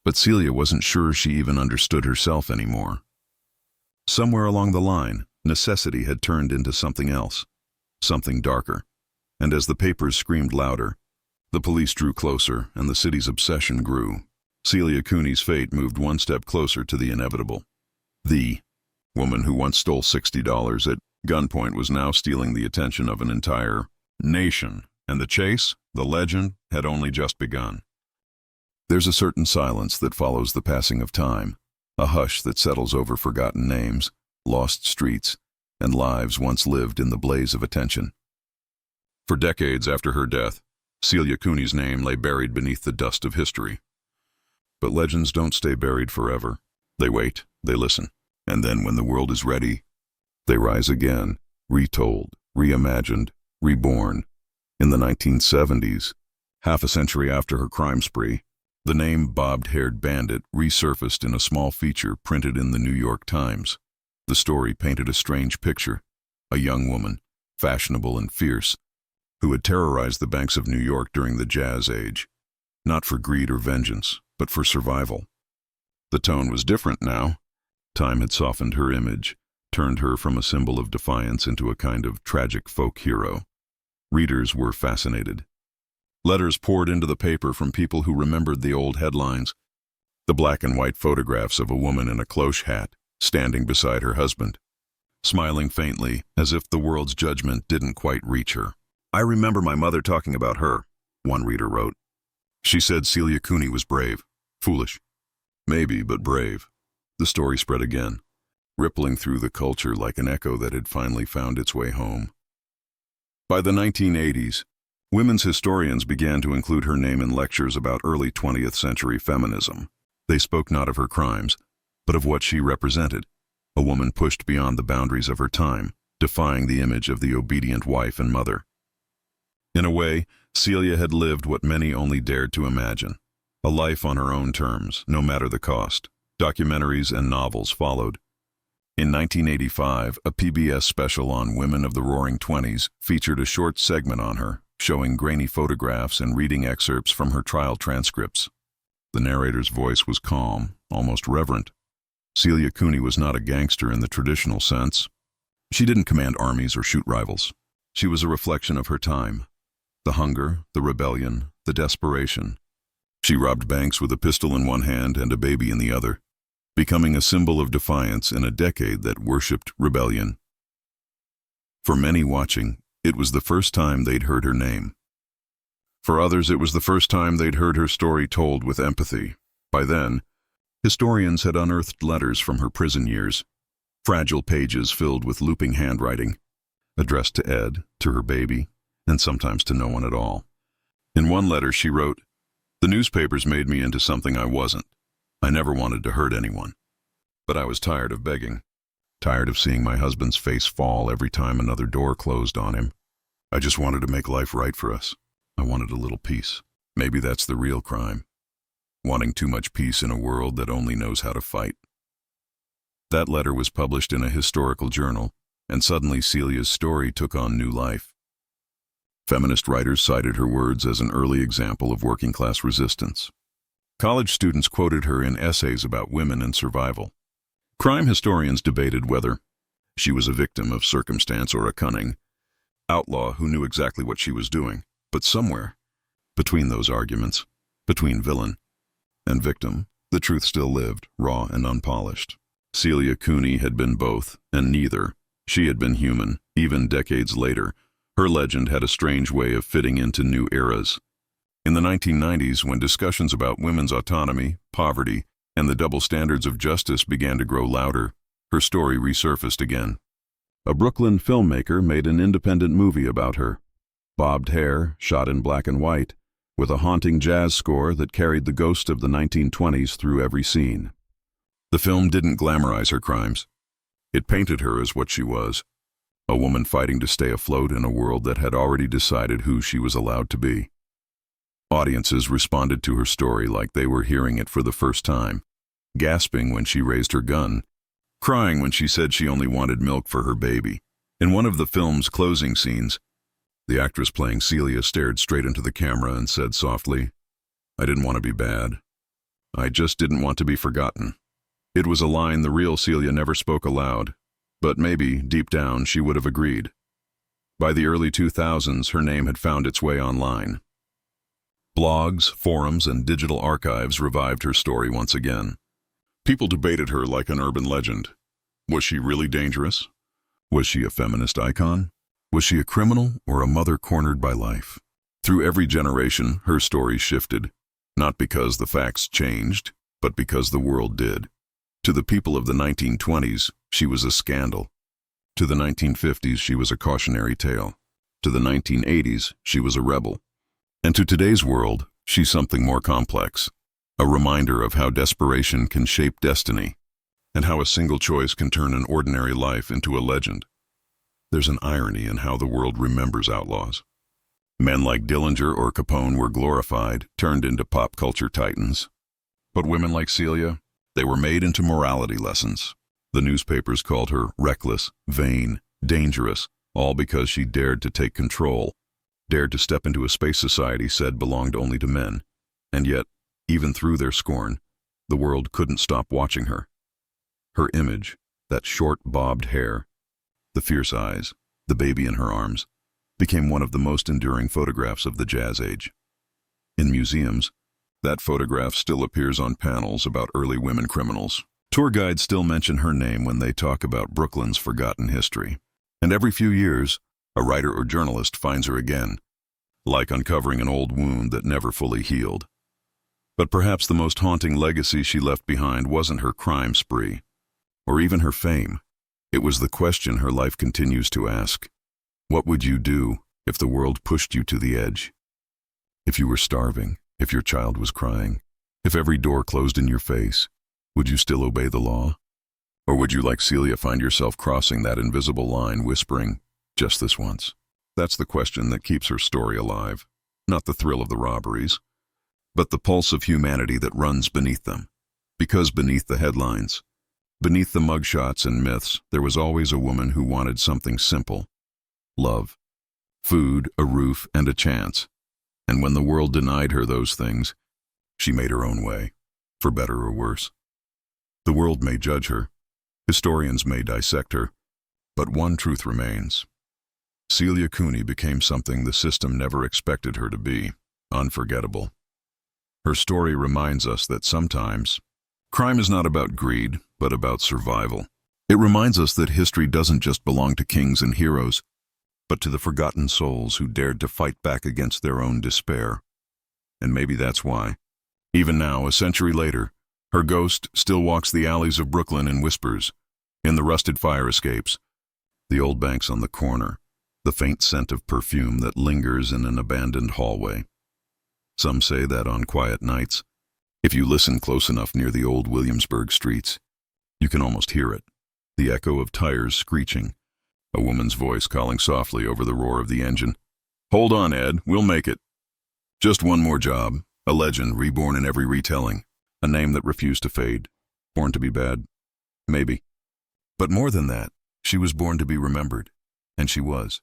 S1: But Celia wasn't sure she even understood herself anymore. Somewhere along the line, necessity had turned into something else, something darker. And as the papers screamed louder, the police drew closer and the city's obsession grew. Celia Cooney's fate moved one step closer to the inevitable. The woman who once stole $60 at gunpoint was now stealing the attention of an entire nation, and the chase, the legend, had only just begun. There's a certain silence that follows the passing of time, a hush that settles over forgotten names, lost streets, and lives once lived in the blaze of attention. For decades after her death, Celia Cooney's name lay buried beneath the dust of history. But legends don't stay buried forever. They wait, they listen, and then when the world is ready, they rise again, retold, reimagined, reborn. In the 1970s, half a century after her crime spree, the name Bobbed-Haired Bandit resurfaced in a small feature printed in the New York Times. The story painted a strange picture: a young woman, fashionable and fierce, who had terrorized the banks of New York during the Jazz Age, not for greed or vengeance, but for survival. The tone was different now. Time had softened her image, turned her from a symbol of defiance into a kind of tragic folk hero. Readers were fascinated. Letters poured into the paper from people who remembered the old headlines, the black and white photographs of a woman in a cloche hat, standing beside her husband, smiling faintly as if the world's judgment didn't quite reach her. "I remember my mother talking about her," one reader wrote. "She said Celia Cooney was brave. Foolish. Maybe, but brave." The story spread again, rippling through the culture like an echo that had finally found its way home. By the 1980s, women's historians began to include her name in lectures about early 20th century feminism. They spoke not of her crimes, but of what she represented, a woman pushed beyond the boundaries of her time, defying the image of the obedient wife and mother. In a way, Celia had lived what many only dared to imagine, a life on her own terms, no matter the cost. Documentaries and novels followed. In 1985, a PBS special on women of the Roaring Twenties featured a short segment on her, showing grainy photographs and reading excerpts from her trial transcripts. The narrator's voice was calm, almost reverent. Celia Cooney was not a gangster in the traditional sense. She didn't command armies or shoot rivals. She was a reflection of her time. The hunger, the rebellion, the desperation. She robbed banks with a pistol in one hand and a baby in the other, becoming a symbol of defiance in a decade that worshipped rebellion. For many watching, it was the first time they'd heard her name. For others, it was the first time they'd heard her story told with empathy. By then, historians had unearthed letters from her prison years, fragile pages filled with looping handwriting, addressed to Ed, to her baby, and sometimes to no one at all. In one letter she wrote, "The newspapers made me into something I wasn't. I never wanted to hurt anyone. But I was tired of begging, tired of seeing my husband's face fall every time another door closed on him. I just wanted to make life right for us. I wanted a little peace. Maybe that's the real crime. Wanting too much peace in a world that only knows how to fight." That letter was published in a historical journal, and suddenly Celia's story took on new life. Feminist writers cited her words as an early example of working-class resistance. College students quoted her in essays about women and survival. Crime historians debated whether she was a victim of circumstance or a cunning outlaw who knew exactly what she was doing. But somewhere, between those arguments, between villain and victim, the truth still lived, raw and unpolished. Celia Cooney had been both, and neither. She had been human, even decades later. Her legend had a strange way of fitting into new eras. In the 1990s, when discussions about women's autonomy, poverty, and the double standards of justice began to grow louder, her story resurfaced again. A Brooklyn filmmaker made an independent movie about her. Bobbed hair, shot in black and white, with a haunting jazz score that carried the ghost of the 1920s through every scene. The film didn't glamorize her crimes. It painted her as what she was, a woman fighting to stay afloat in a world that had already decided who she was allowed to be. Audiences responded to her story like they were hearing it for the first time, gasping when she raised her gun, crying when she said she only wanted milk for her baby. In one of the film's closing scenes, the actress playing Celia stared straight into the camera and said softly, "I didn't want to be bad. I just didn't want to be forgotten." It was a line the real Celia never spoke aloud, but maybe, deep down, she would have agreed. By the early 2000s, her name had found its way online. Blogs, forums, and digital archives revived her story once again. People debated her like an urban legend. Was she really dangerous? Was she a feminist icon? Was she a criminal or a mother cornered by life? Through every generation, her story shifted, not because the facts changed, but because the world did. To the people of the 1920s, she was a scandal. To the 1950s, she was a cautionary tale. To the 1980s, she was a rebel. And to today's world, she's something more complex, a reminder of how desperation can shape destiny, and how a single choice can turn an ordinary life into a legend. There's an irony in how the world remembers outlaws. Men like Dillinger or Capone were glorified, turned into pop culture titans. But women like Celia, they were made into morality lessons. The newspapers called her reckless, vain, dangerous, all because she dared to take control, dared to step into a space society said belonged only to men. And yet, even through their scorn, the world couldn't stop watching her. Her image, that short bobbed hair, the fierce eyes, the baby in her arms, became one of the most enduring photographs of the jazz age. In museums, that photograph still appears on panels about early women criminals. Tour guides still mention her name when they talk about Brooklyn's forgotten history. And every few years, a writer or journalist finds her again, like uncovering an old wound that never fully healed. But perhaps the most haunting legacy she left behind wasn't her crime spree, or even her fame. It was the question her life continues to ask. What would you do if the world pushed you to the edge? If you were starving, if your child was crying, if every door closed in your face, would you still obey the law? Or would you, like Celia, find yourself crossing that invisible line, whispering, "Just this once"? That's the question that keeps her story alive. Not the thrill of the robberies, but the pulse of humanity that runs beneath them. Because beneath the headlines, beneath the mugshots and myths, there was always a woman who wanted something simple: love, food, a roof, and a chance. And when the world denied her those things, she made her own way, for better or worse. The world may judge her, historians may dissect her, but one truth remains. Celia Cooney became something the system never expected her to be: unforgettable. Her story reminds us that sometimes crime is not about greed, but about survival. It reminds us that history doesn't just belong to kings and heroes, but to the forgotten souls who dared to fight back against their own despair. And maybe that's why, even now, a century later, her ghost still walks the alleys of Brooklyn and whispers, in the rusted fire escapes, the old banks on the corner, the faint scent of perfume that lingers in an abandoned hallway. Some say that on quiet nights, if you listen close enough near the old Williamsburg streets, you can almost hear it, the echo of tires screeching, a woman's voice calling softly over the roar of the engine. "Hold on, Ed, we'll make it." Just one more job, a legend reborn in every retelling, a name that refused to fade, born to be bad, maybe. But more than that, she was born to be remembered, and she was.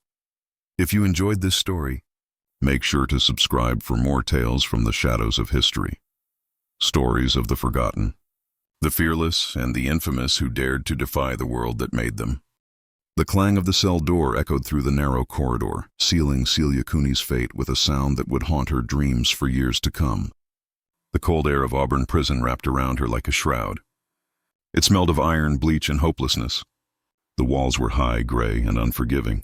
S1: If you enjoyed this story, make sure to subscribe for more tales from the shadows of history. Stories of the forgotten, the fearless and the infamous who dared to defy the world that made them. The clang of the cell door echoed through the narrow corridor, sealing Celia Cooney's fate with a sound that would haunt her dreams for years to come. The cold air of Auburn prison wrapped around her like a shroud. It smelled of iron, bleach, and hopelessness. The walls were high, gray, and unforgiving.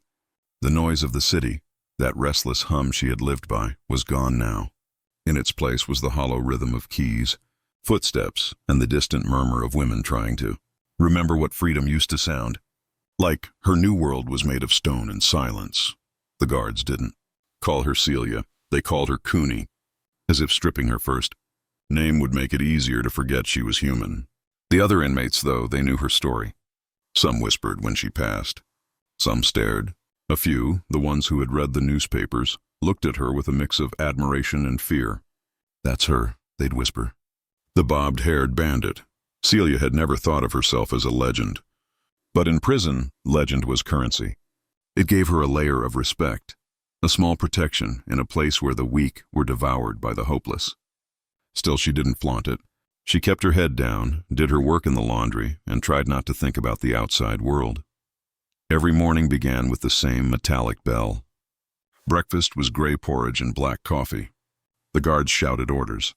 S1: The noise of the city, that restless hum she had lived by, was gone now. In its place was the hollow rhythm of keys, footsteps, and the distant murmur of women trying to remember what freedom used to sound. Like her new world was made of stone and silence. The guards didn't call her Celia. They called her Cooney, as if stripping her first name would make it easier to forget she was human. The other inmates, though, they knew her story. Some whispered when she passed. Some stared. A few, the ones who had read the newspapers, looked at her with a mix of admiration and fear. "That's her," they'd whisper. The Bobbed-Haired Bandit. Celia had never thought of herself as a legend. But in prison, legend was currency. It gave her a layer of respect, a small protection in a place where the weak were devoured by the hopeless. Still, she didn't flaunt it. She kept her head down, did her work in the laundry, and tried not to think about the outside world. Every morning began with the same metallic bell. Breakfast was gray porridge and black coffee. The guards shouted orders.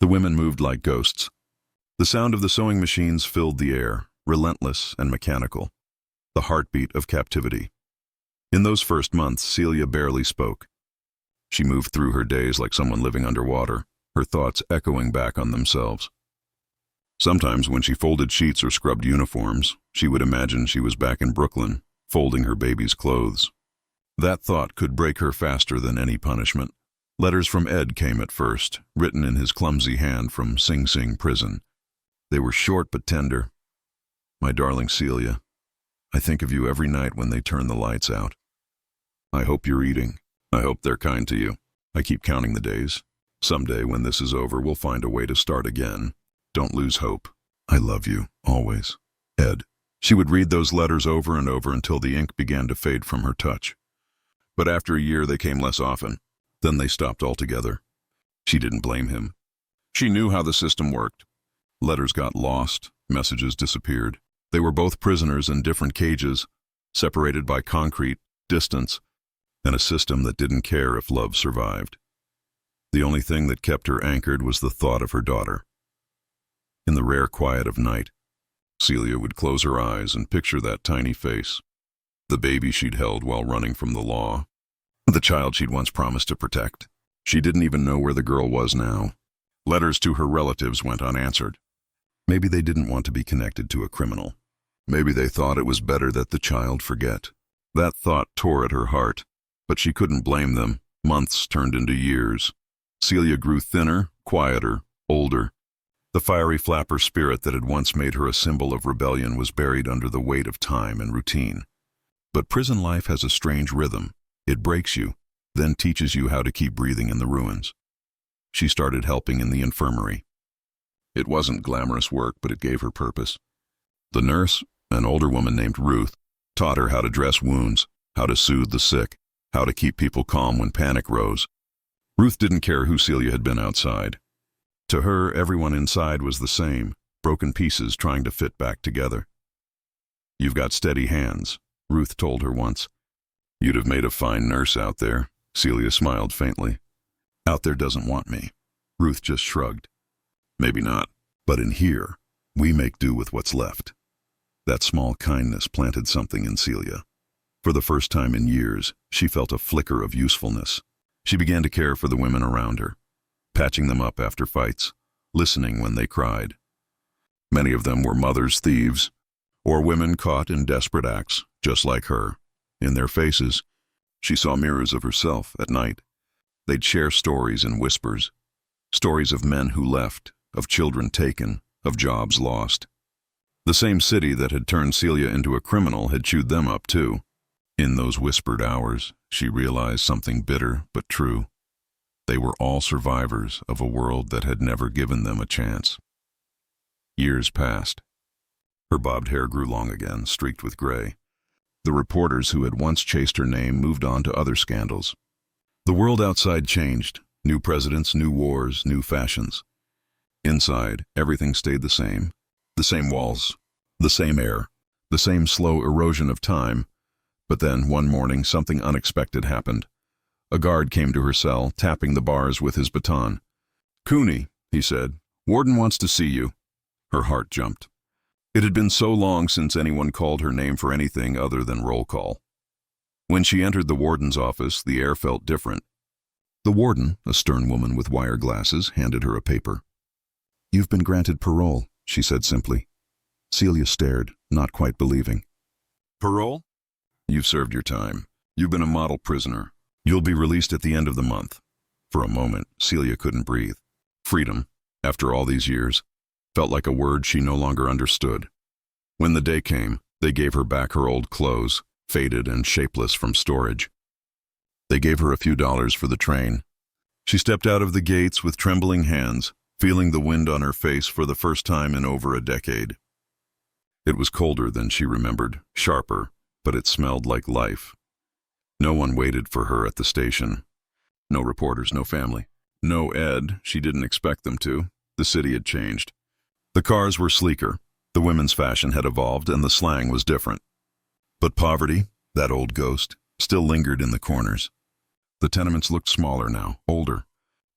S1: The women moved like ghosts. The sound of the sewing machines filled the air, relentless and mechanical, the heartbeat of captivity. In those first months, Celia barely spoke. She moved through her days like someone living underwater, her thoughts echoing back on themselves. Sometimes when she folded sheets or scrubbed uniforms, she would imagine she was back in Brooklyn, folding her baby's clothes. That thought could break her faster than any punishment. Letters from Ed came at first, written in his clumsy hand from Sing Sing prison. They were short but tender. "My darling Celia, I think of you every night when they turn the lights out. I hope you're eating. I hope they're kind to you. I keep counting the days. Someday when this is over, we'll find a way to start again. Don't lose hope. I love you, always. Ed." She would read those letters over and over until the ink began to fade from her touch. But after a year, they came less often. Then they stopped altogether. She didn't blame him. She knew how the system worked. Letters got lost, messages disappeared. They were both prisoners in different cages, separated by concrete, distance, and a system that didn't care if love survived. The only thing that kept her anchored was the thought of her daughter. In the rare quiet of night, Celia would close her eyes and picture that tiny face, the baby she'd held while running from the law, the child she'd once promised to protect. She didn't even know where the girl was now. Letters to her relatives went unanswered. Maybe they didn't want to be connected to a criminal. Maybe they thought it was better that the child forget. That thought tore at her heart, but she couldn't blame them. Months turned into years. Celia grew thinner, quieter, older. The fiery flapper spirit that had once made her a symbol of rebellion was buried under the weight of time and routine. But prison life has a strange rhythm. It breaks you, then teaches you how to keep breathing in the ruins. She started helping in the infirmary. It wasn't glamorous work, but it gave her purpose. The nurse, an older woman named Ruth, taught her how to dress wounds, how to soothe the sick, how to keep people calm when panic rose. Ruth didn't care who Celia had been outside. To her, everyone inside was the same, broken pieces trying to fit back together. "You've got steady hands," Ruth told her once. "You'd have made a fine nurse out there." Celia smiled faintly. "Out there doesn't want me." Ruth just shrugged. Maybe not, but in here, we make do with what's left. That small kindness planted something in Celia. For the first time in years, she felt a flicker of usefulness. She began to care for the women around her, patching them up after fights, listening when they cried. Many of them were mothers thieves, or women caught in desperate acts, just like her. In their faces, she saw mirrors of herself at night. They'd share stories in whispers, stories of men who left, of children taken, of jobs lost. The same city that had turned Celia into a criminal had chewed them up too. In those whispered hours, she realized something bitter but true. They were all survivors of a world that had never given them a chance. Years passed. Her bobbed hair grew long again, streaked with gray. The reporters who had once chased her name moved on to other scandals. The world outside changed. New presidents, new wars, new fashions. Inside, everything stayed the same. The same walls, the same air, the same slow erosion of time. But then, one morning, something unexpected happened. A guard came to her cell, tapping the bars with his baton. "Cooney," he said, "Warden wants to see you." Her heart jumped. It had been so long since anyone called her name for anything other than roll call. When she entered the warden's office, the air felt different. The warden, a stern woman with wire glasses, handed her a paper. "You've been granted parole," she said simply. Celia stared, not quite believing. "Parole? You've served your time. You've been a model prisoner. You'll be released at the end of the month." For a moment, Celia couldn't breathe. Freedom, after all these years, felt like a word she no longer understood. When the day came, they gave her back her old clothes, faded and shapeless from storage. They gave her a few dollars for the train. She stepped out of the gates with trembling hands, feeling the wind on her face for the first time in over a decade. It was colder than she remembered, sharper, but it smelled like life. No one waited for her at the station. No reporters, no family. No Ed, she didn't expect them to. The city had changed. The cars were sleeker, the women's fashion had evolved, and the slang was different. But poverty, that old ghost, still lingered in the corners. The tenements looked smaller now, older.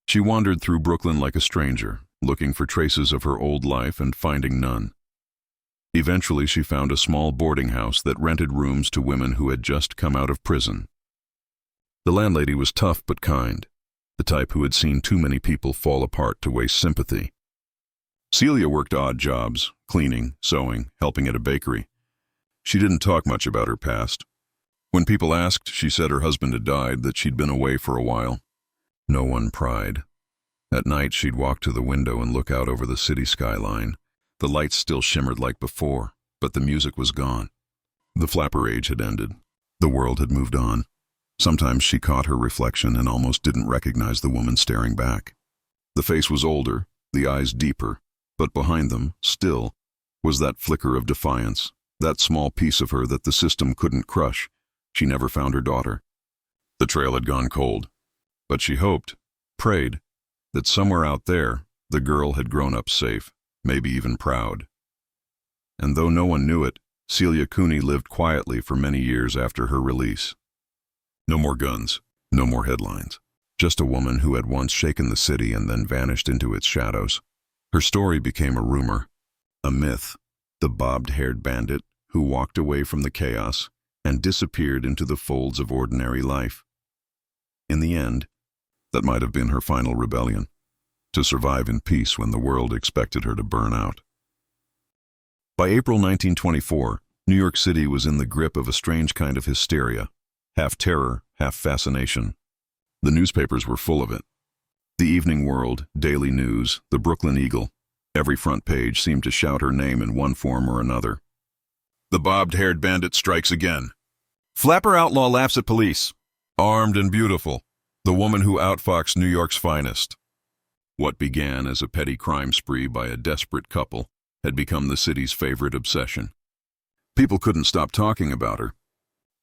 S1: She wandered through Brooklyn like a stranger, looking for traces of her old life and finding none. Eventually, she found a small boarding house that rented rooms to women who had just come out of prison. The landlady was tough but kind, the type who had seen too many people fall apart to waste sympathy. Celia worked odd jobs, cleaning, sewing, helping at a bakery. She didn't talk much about her past. When people asked, she said her husband had died, that she'd been away for a while. No one pried. At night, she'd walk to the window and look out over the city skyline. The lights still shimmered like before, but the music was gone. The flapper age had ended. The world had moved on. Sometimes she caught her reflection and almost didn't recognize the woman staring back. The face was older, the eyes deeper, but behind them, still, was that flicker of defiance, that small piece of her that the system couldn't crush. She never found her daughter. The trail had gone cold, but she hoped, prayed, that somewhere out there, the girl had grown up safe, maybe even proud. And though no one knew it, Celia Cooney lived quietly for many years after her release. No more guns, no more headlines. Just a woman who had once shaken the city and then vanished into its shadows. Her story became a rumor, a myth, the bobbed-haired bandit who walked away from the chaos and disappeared into the folds of ordinary life. In the end, that might have been her final rebellion, to survive in peace when the world expected her to burn out. By April 1924, New York City was in the grip of a strange kind of hysteria, half terror, half fascination. The newspapers were full of it. The Evening World, Daily News, the Brooklyn Eagle. Every front page seemed to shout her name in one form or another. The bobbed-haired bandit strikes again. Flapper outlaw laughs at police. Armed and beautiful. The woman who outfoxed New York's finest. What began as a petty crime spree by a desperate couple had become the city's favorite obsession. People couldn't stop talking about her.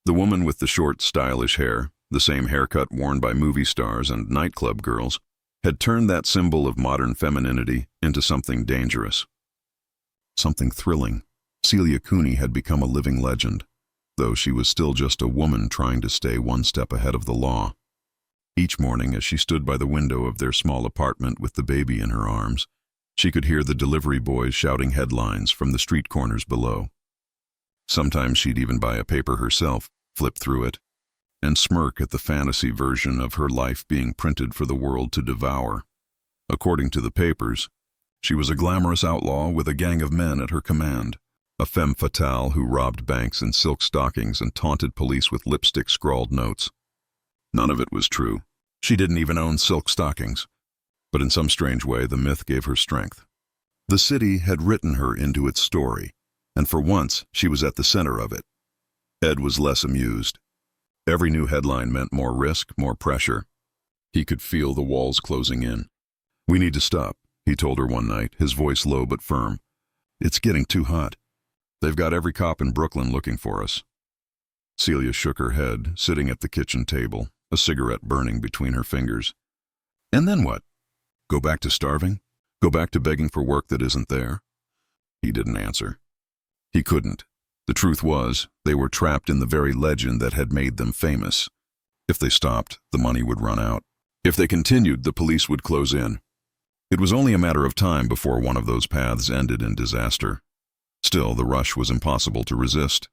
S1: The woman with the short, stylish hair, the same haircut worn by movie stars and nightclub girls, had turned that symbol of modern femininity into something dangerous. Something thrilling. Celia Cooney had become a living legend, though she was still just a woman trying to stay one step ahead of the law. Each morning, as she stood by the window of their small apartment with the baby in her arms, she could hear the delivery boys shouting headlines from the street corners below. Sometimes she'd even buy a paper herself, flip through it, and smirk at the fantasy version of her life being printed for the world to devour. According to the papers, she was a glamorous outlaw with a gang of men at her command, a femme fatale who robbed banks in silk stockings and taunted police with lipstick-scrawled notes. None of it was true. She didn't even own silk stockings. But in some strange way, the myth gave her strength. The city had written her into its story, and for once, she was at the center of it. Ed was less amused. Every new headline meant more risk, more pressure. He could feel the walls closing in. "We need to stop," he told her one night, his voice low but firm. "It's getting too hot. They've got every cop in Brooklyn looking for us." Celia shook her head, sitting at the kitchen table, a cigarette burning between her fingers. "And then what? Go back to starving? Go back to begging for work that isn't there?" He didn't answer. He couldn't. The truth was, they were trapped in the very legend that had made them famous. If they stopped, the money would run out. If they continued, the police would close in. It was only a matter of time before one of those paths ended in disaster. Still, the rush was impossible to resist.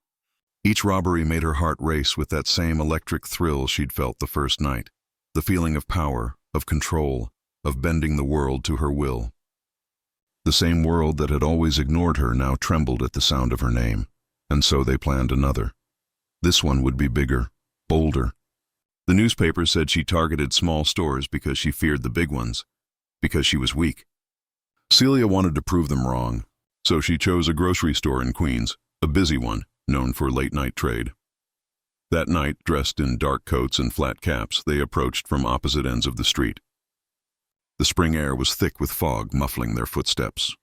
S1: Each robbery made her heart race with that same electric thrill she'd felt the first night, the feeling of power, of control, of bending the world to her will. The same world that had always ignored her now trembled at the sound of her name, and so they planned another. This one would be bigger, bolder. The newspaper said she targeted small stores because she feared the big ones, because she was weak. Celia wanted to prove them wrong, so she chose a grocery store in Queens, a busy one, known for late-night trade. That night, dressed in dark coats and flat caps, they approached from opposite ends of the street. The spring air was thick with fog, muffling their footsteps.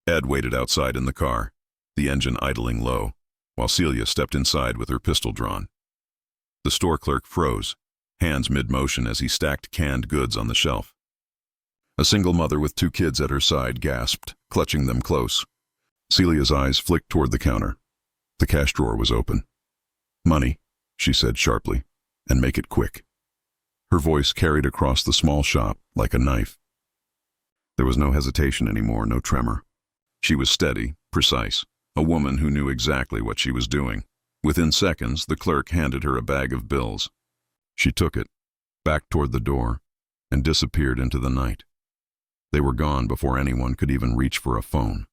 S1: Ed waited outside in the car, the engine idling low, while Celia stepped inside with her pistol drawn. The store clerk froze, hands mid-motion as he stacked canned goods on the shelf. A single mother with 2 kids at her side gasped, clutching them close. Celia's eyes flicked toward the counter. The cash drawer was open. "Money," she said sharply, "and make it quick." Her voice carried across the small shop like a knife. There was no hesitation anymore, no tremor. She was steady, precise, a woman who knew exactly what she was doing. Within seconds, the clerk handed her a bag of bills. She took it, backed toward the door, and disappeared into the night. They were gone before anyone could even reach for a phone.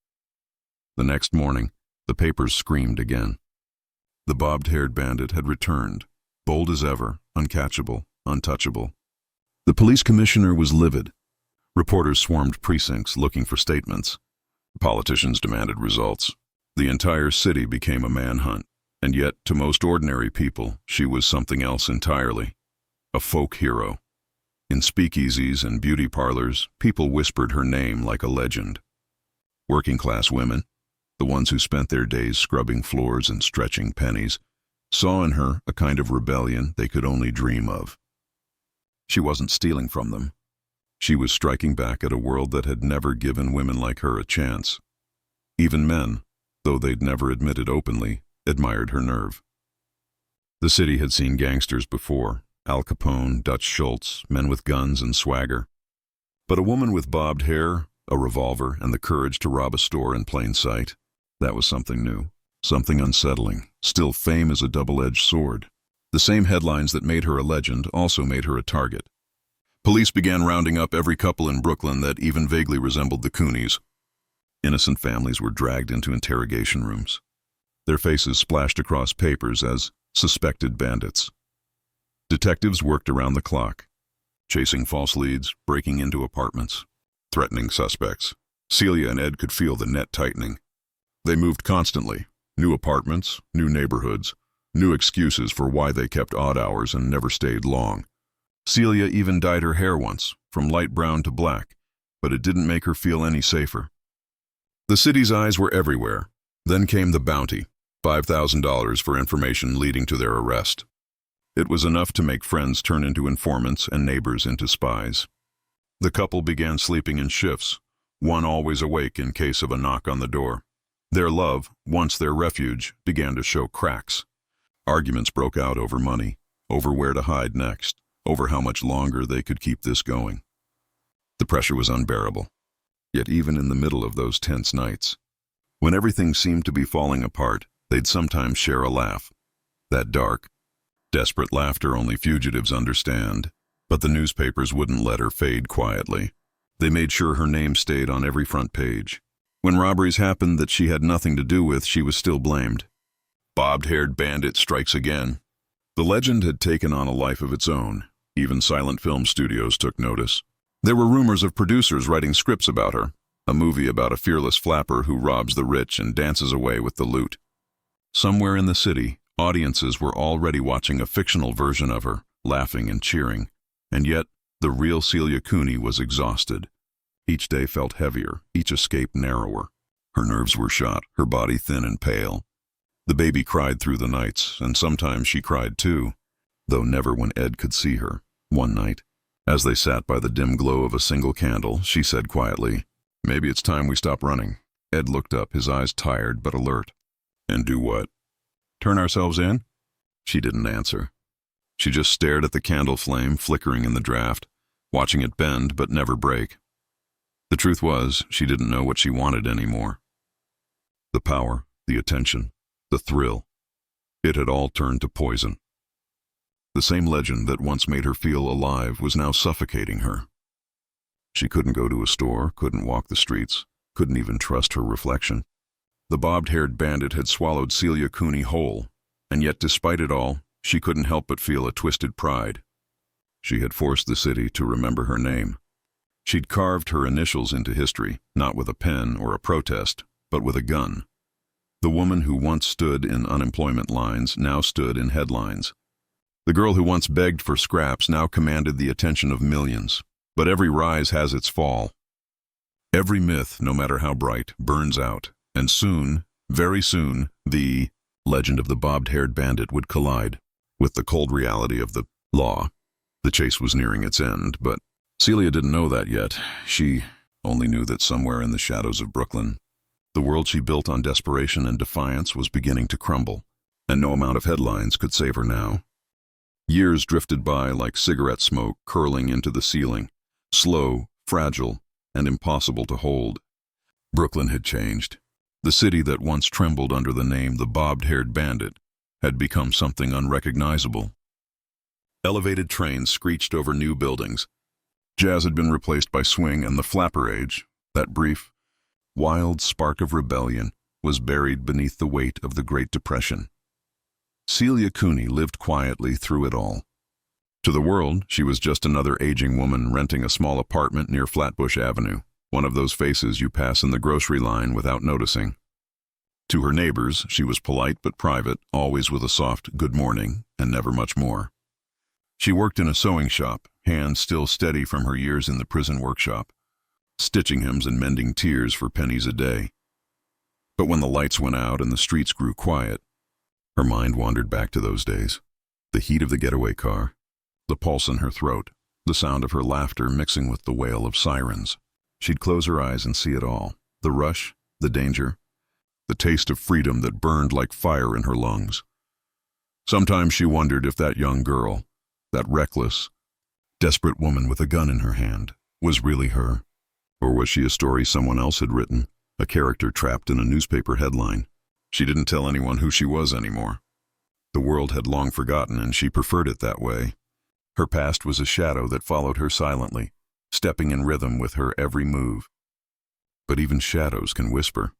S1: The next morning, the papers screamed again. The bobbed-haired bandit had returned, bold as ever, uncatchable, untouchable. The police commissioner was livid. Reporters swarmed precincts looking for statements. Politicians demanded results. The entire city became a manhunt, and yet, to most ordinary people, she was something else entirely. A folk hero. In speakeasies and beauty parlors, people whispered her name like a legend. Working-class women, the ones who spent their days scrubbing floors and stretching pennies, saw in her a kind of rebellion they could only dream of. She wasn't stealing from them. She was striking back at a world that had never given women like her a chance. Even men, though they'd never admitted openly, admired her nerve. The city had seen gangsters before, Al Capone, Dutch Schultz, men with guns and swagger. But a woman with bobbed hair, a revolver, and the courage to rob a store in plain sight, that was something new, something unsettling. Still, fame is a double-edged sword. The same headlines that made her a legend also made her a target. Police began rounding up every couple in Brooklyn that even vaguely resembled the Cooneys. Innocent families were dragged into interrogation rooms. Their faces splashed across papers as suspected bandits. Detectives worked around the clock, chasing false leads, breaking into apartments, threatening suspects. Celia and Ed could feel the net tightening. They moved constantly. New apartments, new neighborhoods, new excuses for why they kept odd hours and never stayed long. Celia even dyed her hair once, from light brown to black, but it didn't make her feel any safer. The city's eyes were everywhere. Then came the bounty, $5,000 for information leading to their arrest. It was enough to make friends turn into informants and neighbors into spies. The couple began sleeping in shifts, one always awake in case of a knock on the door. Their love, once their refuge, began to show cracks. Arguments broke out over money, over where to hide next, over how much longer they could keep this going. The pressure was unbearable. Yet even in the middle of those tense nights, when everything seemed to be falling apart, they'd sometimes share a laugh. That dark, desperate laughter only fugitives understand. But the newspapers wouldn't let her fade quietly. They made sure her name stayed on every front page. When robberies happened that she had nothing to do with, she was still blamed. Bobbed-Haired Bandit strikes again. The legend had taken on a life of its own. Even silent film studios took notice. There were rumors of producers writing scripts about her, a movie about a fearless flapper who robs the rich and dances away with the loot. Somewhere in the city, audiences were already watching a fictional version of her, laughing and cheering. And yet, the real Celia Cooney was exhausted. Each day felt heavier, each escape narrower. Her nerves were shot, her body thin and pale. The baby cried through the nights, and sometimes she cried too, though never when Ed could see her. One night, as they sat by the dim glow of a single candle, she said quietly, "Maybe it's time we stop running." Ed looked up, his eyes tired but alert. "And do what? Turn ourselves in?" She didn't answer. She just stared at the candle flame flickering in the draft, watching it bend but never break. The truth was, she didn't know what she wanted anymore. The power, the attention, the thrill. It had all turned to poison. The same legend that once made her feel alive was now suffocating her. She couldn't go to a store, couldn't walk the streets, couldn't even trust her reflection. The bobbed-haired bandit had swallowed Celia Cooney whole, and yet despite it all, she couldn't help but feel a twisted pride. She had forced the city to remember her name. She'd carved her initials into history, not with a pen or a protest, but with a gun. The woman who once stood in unemployment lines now stood in headlines. The girl who once begged for scraps now commanded the attention of millions. But every rise has its fall. Every myth, no matter how bright, burns out, and soon, very soon, the legend of the bobbed-haired bandit would collide with the cold reality of the law. The chase was nearing its end, but Celia didn't know that yet. She only knew that somewhere in the shadows of Brooklyn, the world she built on desperation and defiance was beginning to crumble, and no amount of headlines could save her now. Years drifted by like cigarette smoke curling into the ceiling, slow, fragile, and impossible to hold. Brooklyn had changed. The city that once trembled under the name the Bobbed-Haired Bandit had become something unrecognizable. Elevated trains screeched over new buildings. Jazz had been replaced by swing, and the flapper age, that brief, wild spark of rebellion, was buried beneath the weight of the Great Depression. Celia Cooney lived quietly through it all. To the world, she was just another aging woman renting a small apartment near Flatbush Avenue, one of those faces you pass in the grocery line without noticing. To her neighbors, she was polite but private, always with a soft good morning, and never much more. She worked in a sewing shop, hands still steady from her years in the prison workshop, stitching hems and mending tears for pennies a day. But when the lights went out and the streets grew quiet, her mind wandered back to those days. The heat of the getaway car, the pulse in her throat, the sound of her laughter mixing with the wail of sirens. She'd close her eyes and see it all, the rush, the danger, the taste of freedom that burned like fire in her lungs. Sometimes she wondered if that young girl, that reckless, desperate woman with a gun in her hand, was really her. Or was she a story someone else had written, a character trapped in a newspaper headline? She didn't tell anyone who she was anymore. The world had long forgotten, and she preferred it that way. Her past was a shadow that followed her silently, stepping in rhythm with her every move. But even shadows can whisper.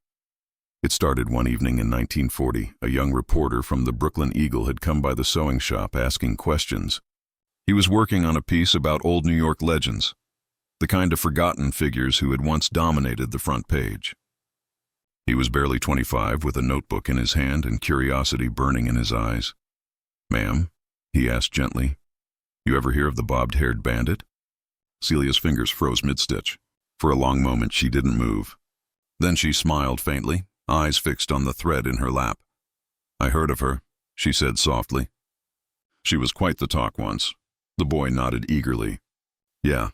S1: It started one evening in 1940. A young reporter from the Brooklyn Eagle had come by the sewing shop asking questions. He was working on a piece about old New York legends, the kind of forgotten figures who had once dominated the front page. He was barely 25, with a notebook in his hand and curiosity burning in his eyes. "Ma'am," he asked gently, "you ever hear of the bobbed-haired bandit?" Celia's fingers froze mid-stitch. For a long moment she didn't move. Then she smiled faintly, eyes fixed on the thread in her lap. "I heard of her," she said softly. "She was quite the talk once." The boy nodded eagerly. "Yeah.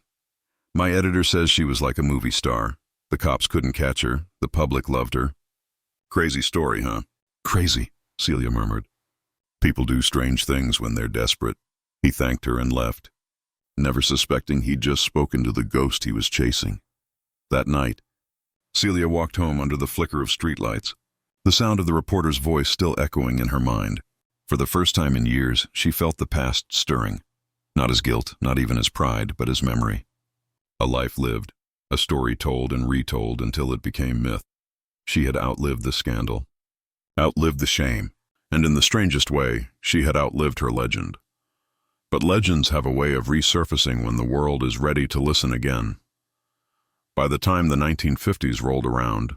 S1: My editor says she was like a movie star. The cops couldn't catch her. The public loved her." "Crazy story, huh?" "Crazy," Celia murmured. "People do strange things when they're desperate." He thanked her and left. never suspecting he'd just spoken to the ghost he was chasing. That night, Celia walked home under the flicker of streetlights, the sound of the reporter's voice still echoing in her mind. For the first time in years, she felt the past stirring, not as guilt, not even as pride, but as memory. A life lived, a story told and retold until it became myth. She had outlived the scandal, outlived the shame, and in the strangest way, she had outlived her legend. But legends have a way of resurfacing when the world is ready to listen again. By the time the 1950s rolled around,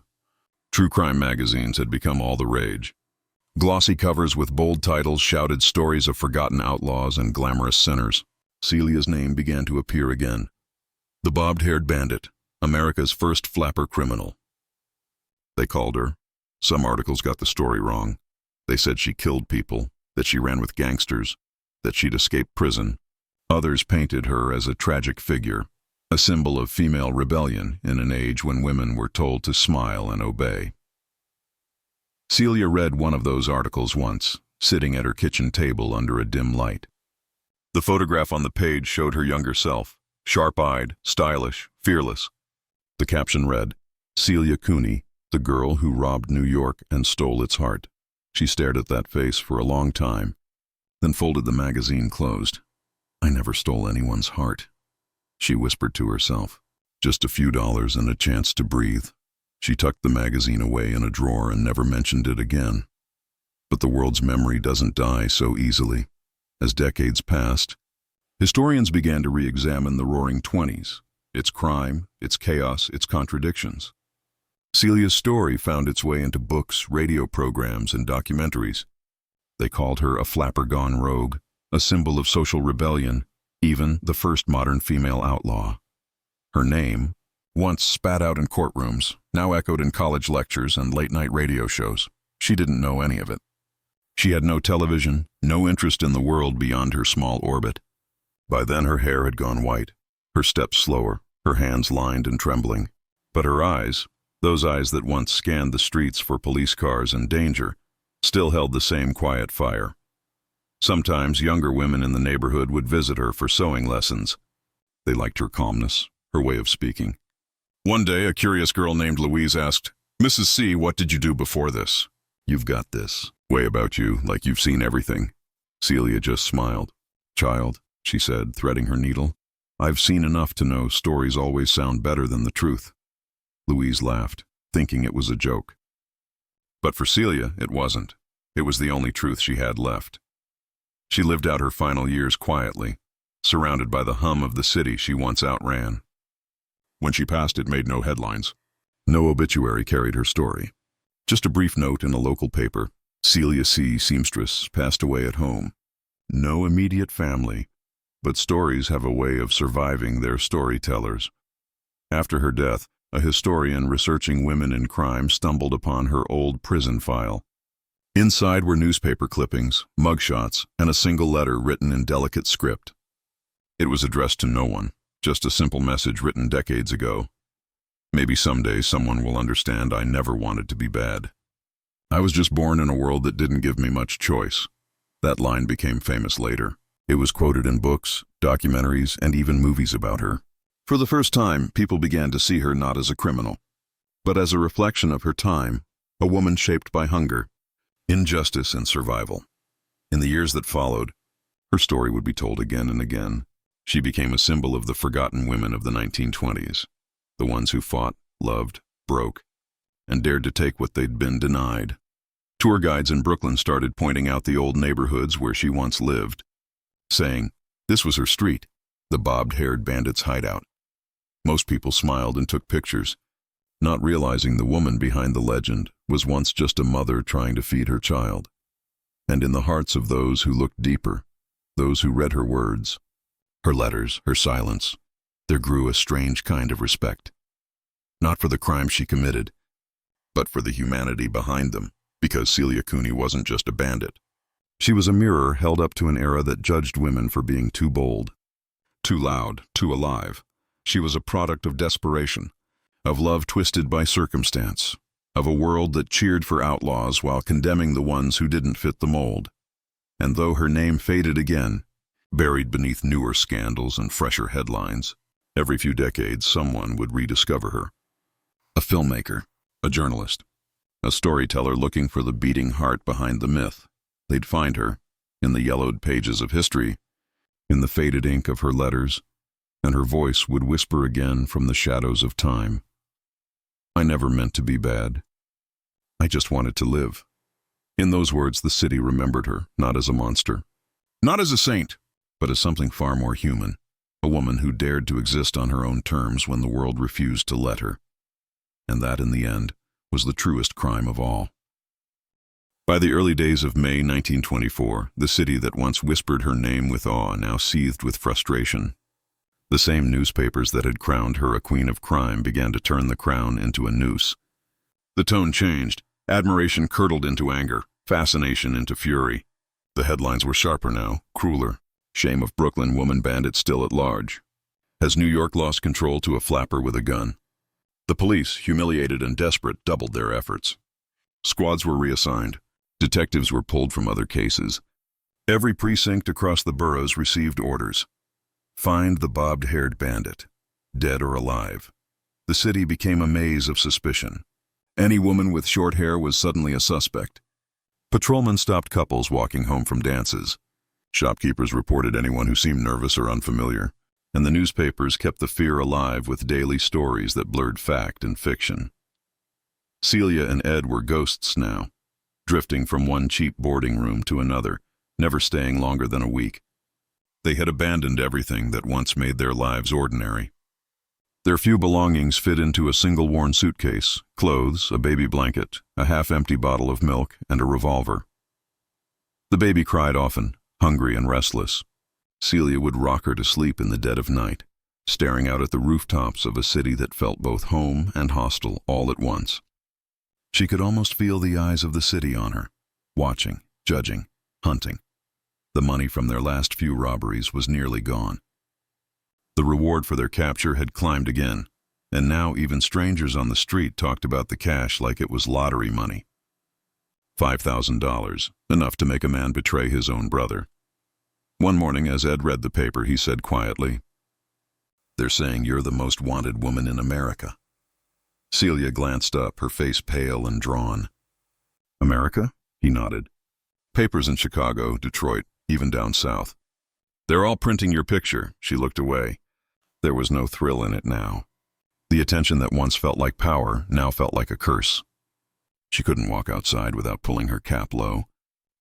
S1: true crime magazines had become all the rage. Glossy covers with bold titles shouted stories of forgotten outlaws and glamorous sinners. Celia's name began to appear again. The Bobbed-Haired Bandit, America's first flapper criminal. They called her. Some articles got the story wrong. They said she killed people, that she ran with gangsters, that she'd escaped prison. Others painted her as a tragic figure, a symbol of female rebellion in an age when women were told to smile and obey. Celia read one of those articles once, sitting at her kitchen table under a dim light. The photograph on the page showed her younger self, sharp-eyed, stylish, fearless. The caption read, "Celia Cooney, the girl who robbed New York and stole its heart." She stared at that face for a long time, then folded the magazine closed. "I never stole anyone's heart," she whispered to herself. "Just a few dollars and a chance to breathe." She tucked the magazine away in a drawer and never mentioned it again. But the world's memory doesn't die so easily. As decades passed, historians began to re-examine the Roaring Twenties, its crime, its chaos, its contradictions. Celia's story found its way into books, radio programs, and documentaries. They called her a flapper gone rogue, a symbol of social rebellion, even the first modern female outlaw. Her name, once spat out in courtrooms, now echoed in college lectures and late-night radio shows. She didn't know any of it. She had no television, no interest in the world beyond her small orbit. By then her hair had gone white, her steps slower, her hands lined and trembling. But her eyes, those eyes that once scanned the streets for police cars and danger, still held the same quiet fire. Sometimes younger women in the neighborhood would visit her for sewing lessons. They liked her calmness, her way of speaking. One day, a curious girl named Louise asked, "Mrs. C, what did you do before this?" "You've got this way about you, like you've seen everything." Celia just smiled. "Child," she said, threading her needle, "I've seen enough to know stories always sound better than the truth." Louise laughed, thinking it was a joke. But for Celia, it wasn't. It was the only truth she had left. She lived out her final years quietly, surrounded by the hum of the city she once outran. When she passed, it made no headlines. No obituary carried her story. Just a brief note in a local paper, "Celia C., seamstress, passed away at home." No immediate family, but stories have a way of surviving their storytellers. After her death, a historian researching women in crime stumbled upon her old prison file. Inside were newspaper clippings, mugshots, and a single letter written in delicate script. It was addressed to no one, just a simple message written decades ago. "Maybe someday someone will understand I never wanted to be bad. I was just born in a world that didn't give me much choice." That line became famous later. It was quoted in books, documentaries, and even movies about her. For the first time, people began to see her not as a criminal, but as a reflection of her time, a woman shaped by hunger, injustice, and survival. In the years that followed, her story would be told again and again. She became a symbol of the forgotten women of the 1920s, the ones who fought, loved, broke, and dared to take what they'd been denied. Tour guides in Brooklyn started pointing out the old neighborhoods where she once lived, saying this was her street, the Bobbed-Haired Bandit's hideout. Most people smiled and took pictures, not realizing the woman behind the legend was once just a mother trying to feed her child. And in the hearts of those who looked deeper, those who read her words, her letters, her silence, there grew a strange kind of respect. Not for the crime she committed, but for the humanity behind them, because Celia Cooney wasn't just a bandit. She was a mirror held up to an era that judged women for being too bold, too loud, too alive. She was a product of desperation, of love twisted by circumstance, of a world that cheered for outlaws while condemning the ones who didn't fit the mold. And though her name faded again, buried beneath newer scandals and fresher headlines. Every few decades, someone would rediscover her. A filmmaker, a journalist, a storyteller looking for the beating heart behind the myth. They'd find her, in the yellowed pages of history, in the faded ink of her letters, and her voice would whisper again from the shadows of time. I never meant to be bad. I just wanted to live. In those words, the city remembered her, not as a monster, not as a saint, but as something far more human, a woman who dared to exist on her own terms when the world refused to let her. And that, in the end, was the truest crime of all. By the early days of May 1924, the city that once whispered her name with awe now seethed with frustration. The same newspapers that had crowned her a queen of crime began to turn the crown into a noose. The tone changed. Admiration curdled into anger, fascination into fury. The headlines were sharper now, crueler. Shame of Brooklyn woman bandit still at large. Has New York lost control to a flapper with a gun? The police, humiliated and desperate, doubled their efforts. Squads were reassigned. Detectives were pulled from other cases. Every precinct across the boroughs received orders. Find the bobbed-haired bandit, dead or alive. The city became a maze of suspicion. Any woman with short hair was suddenly a suspect. Patrolmen stopped couples walking home from dances. Shopkeepers reported anyone who seemed nervous or unfamiliar, and the newspapers kept the fear alive with daily stories that blurred fact and fiction. Celia and Ed were ghosts now, drifting from one cheap boarding room to another, never staying longer than a week. They had abandoned everything that once made their lives ordinary. Their few belongings fit into a single worn suitcase: clothes, a baby blanket, a half-empty bottle of milk, and a revolver. The baby cried often, hungry and restless. Celia would rock her to sleep in the dead of night, staring out at the rooftops of a city that felt both home and hostile all at once. She could almost feel the eyes of the city on her, watching, judging, hunting. The money from their last few robberies was nearly gone. The reward for their capture had climbed again, and now even strangers on the street talked about the cash like it was lottery money. $5,000, enough to make a man betray his own brother. One morning, as Ed read the paper, he said quietly, "They're saying you're the most wanted woman in America." Celia glanced up, her face pale and drawn. "America?" He nodded. "Papers in Chicago, Detroit, even down south. They're all printing your picture." She looked away. There was no thrill in it now. The attention that once felt like power now felt like a curse. She couldn't walk outside without pulling her cap low.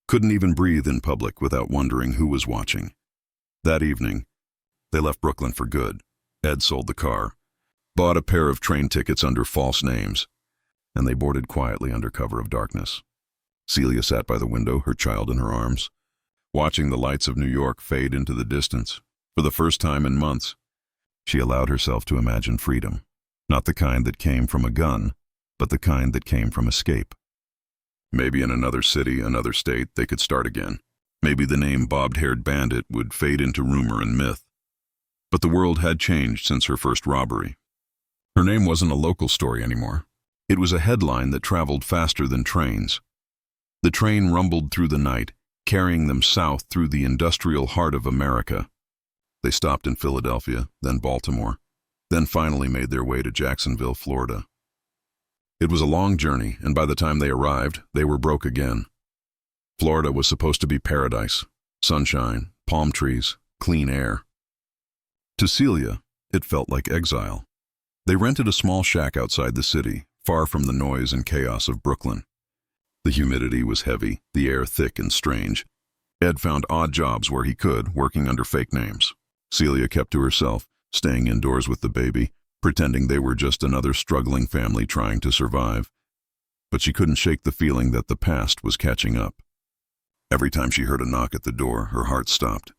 S1: Couldn't even breathe in public without wondering who was watching. That evening, they left Brooklyn for good. Ed sold the car, bought a pair of train tickets under false names, and they boarded quietly under cover of darkness. Celia sat by the window, her child in her arms, watching the lights of New York fade into the distance. For the first time in months, she allowed herself to imagine freedom, not the kind that came from a gun, but the kind that came from escape. Maybe in another city, another state, they could start again. Maybe the name Bobbed-Haired Bandit would fade into rumor and myth. But the world had changed since her first robbery. Her name wasn't a local story anymore. It was a headline that traveled faster than trains. The train rumbled through the night, carrying them south through the industrial heart of America. They stopped in Philadelphia, then Baltimore, then finally made their way to Jacksonville, Florida. It was a long journey, and by the time they arrived, they were broke again. Florida was supposed to be paradise: sunshine, palm trees, clean air. To Celia, it felt like exile. They rented a small shack outside the city, far from the noise and chaos of Brooklyn. The humidity was heavy, the air thick and strange. Ed found odd jobs where he could, working under fake names. Celia kept to herself, staying indoors with the baby, pretending they were just another struggling family trying to survive. But she couldn't shake the feeling that the past was catching up. Every time she heard a knock at the door, her heart stopped.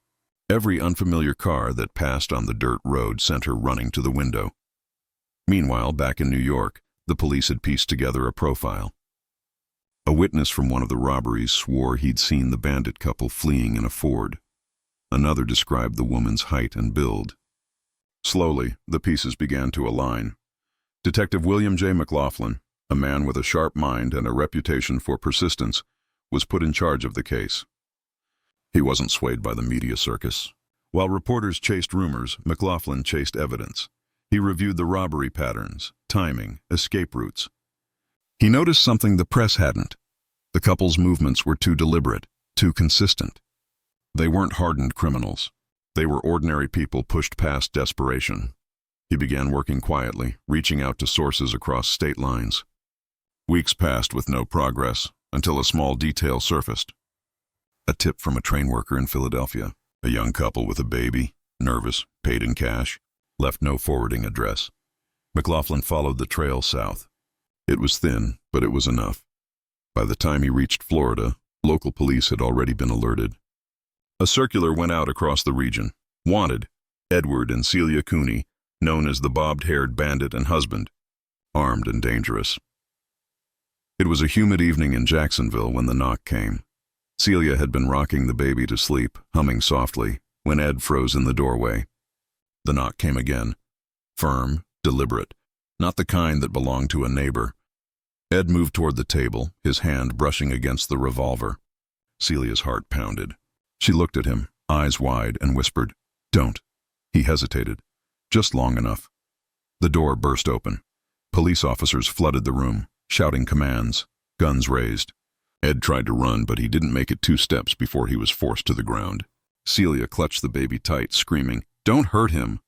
S1: Every unfamiliar car that passed on the dirt road sent her running to the window. Meanwhile, back in New York, the police had pieced together a profile. A witness from one of the robberies swore he'd seen the bandit couple fleeing in a Ford. Another described the woman's height and build. Slowly, the pieces began to align. Detective William J. McLaughlin, a man with a sharp mind and a reputation for persistence, was put in charge of the case. He wasn't swayed by the media circus. While reporters chased rumors, McLaughlin chased evidence. He reviewed the robbery patterns, timing, escape routes. He noticed something the press hadn't. The couple's movements were too deliberate, too consistent. They weren't hardened criminals. They were ordinary people pushed past desperation. He began working quietly, reaching out to sources across state lines. Weeks passed with no progress, until a small detail surfaced. A tip from a train worker in Philadelphia. A young couple with a baby, nervous, paid in cash, left no forwarding address. McLaughlin followed the trail south. It was thin, but it was enough. By the time he reached Florida, local police had already been alerted. A circular went out across the region. Wanted, Edward and Celia Cooney, known as the Bobbed-Haired Bandit and husband, armed and dangerous. It was a humid evening in Jacksonville when the knock came. Celia had been rocking the baby to sleep, humming softly, when Ed froze in the doorway. The knock came again. Firm, deliberate, not the kind that belonged to a neighbor. Ed moved toward the table, his hand brushing against the revolver. Celia's heart pounded. She looked at him, eyes wide, and whispered, "Don't." He hesitated. Just long enough. The door burst open. Police officers flooded the room, shouting commands, guns raised. Ed tried to run, but he didn't make it 2 steps before he was forced to the ground. Celia clutched the baby tight, screaming, "Don't hurt him."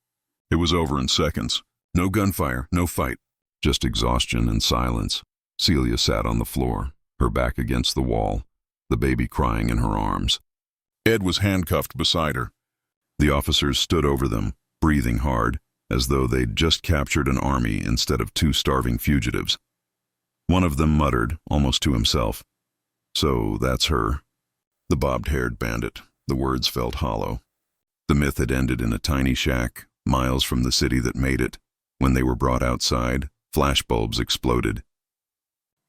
S1: It was over in seconds. No gunfire, no fight, just exhaustion and silence. Celia sat on the floor, her back against the wall, the baby crying in her arms. Ed was handcuffed beside her. The officers stood over them, breathing hard, as though they'd just captured an army instead of 2 starving fugitives. One of them muttered, almost to himself, "So that's her." The bobbed-haired bandit. The words felt hollow. The myth had ended in a tiny shack, miles from the city that made it. When they were brought outside, flashbulbs exploded.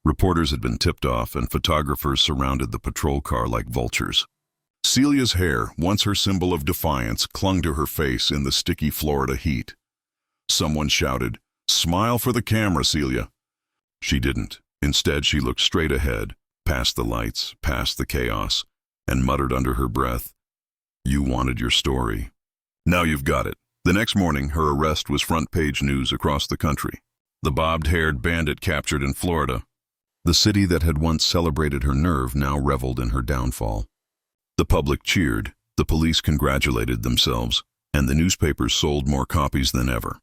S1: Reporters had been tipped off, and photographers surrounded the patrol car like vultures. Celia's hair, once her symbol of defiance, clung to her face in the sticky Florida heat. Someone shouted, "Smile for the camera, Celia." She didn't. Instead, she looked straight ahead, past the lights, past the chaos, and muttered under her breath, "You wanted your story. Now you've got it." The next morning, her arrest was front-page news across the country. The bobbed-haired bandit captured in Florida. The city that had once celebrated her nerve now reveled in her downfall. The public cheered, the police congratulated themselves, and the newspapers sold more copies than ever.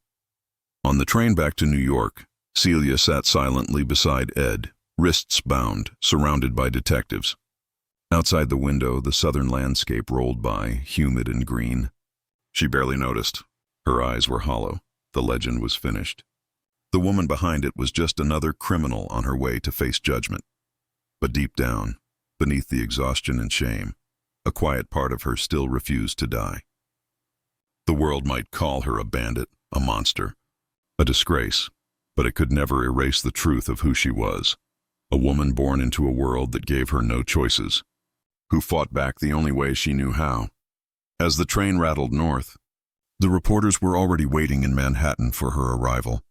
S1: On the train back to New York, Celia sat silently beside Ed, wrists bound, surrounded by detectives. Outside the window, the southern landscape rolled by, humid and green. She barely noticed. Her eyes were hollow. The legend was finished. The woman behind it was just another criminal on her way to face judgment. But deep down, beneath the exhaustion and shame, a quiet part of her still refused to die. The world might call her a bandit, a monster, a disgrace, but it could never erase the truth of who she was. A woman born into a world that gave her no choices, who fought back the only way she knew how. As the train rattled north, the reporters were already waiting in Manhattan for her arrival.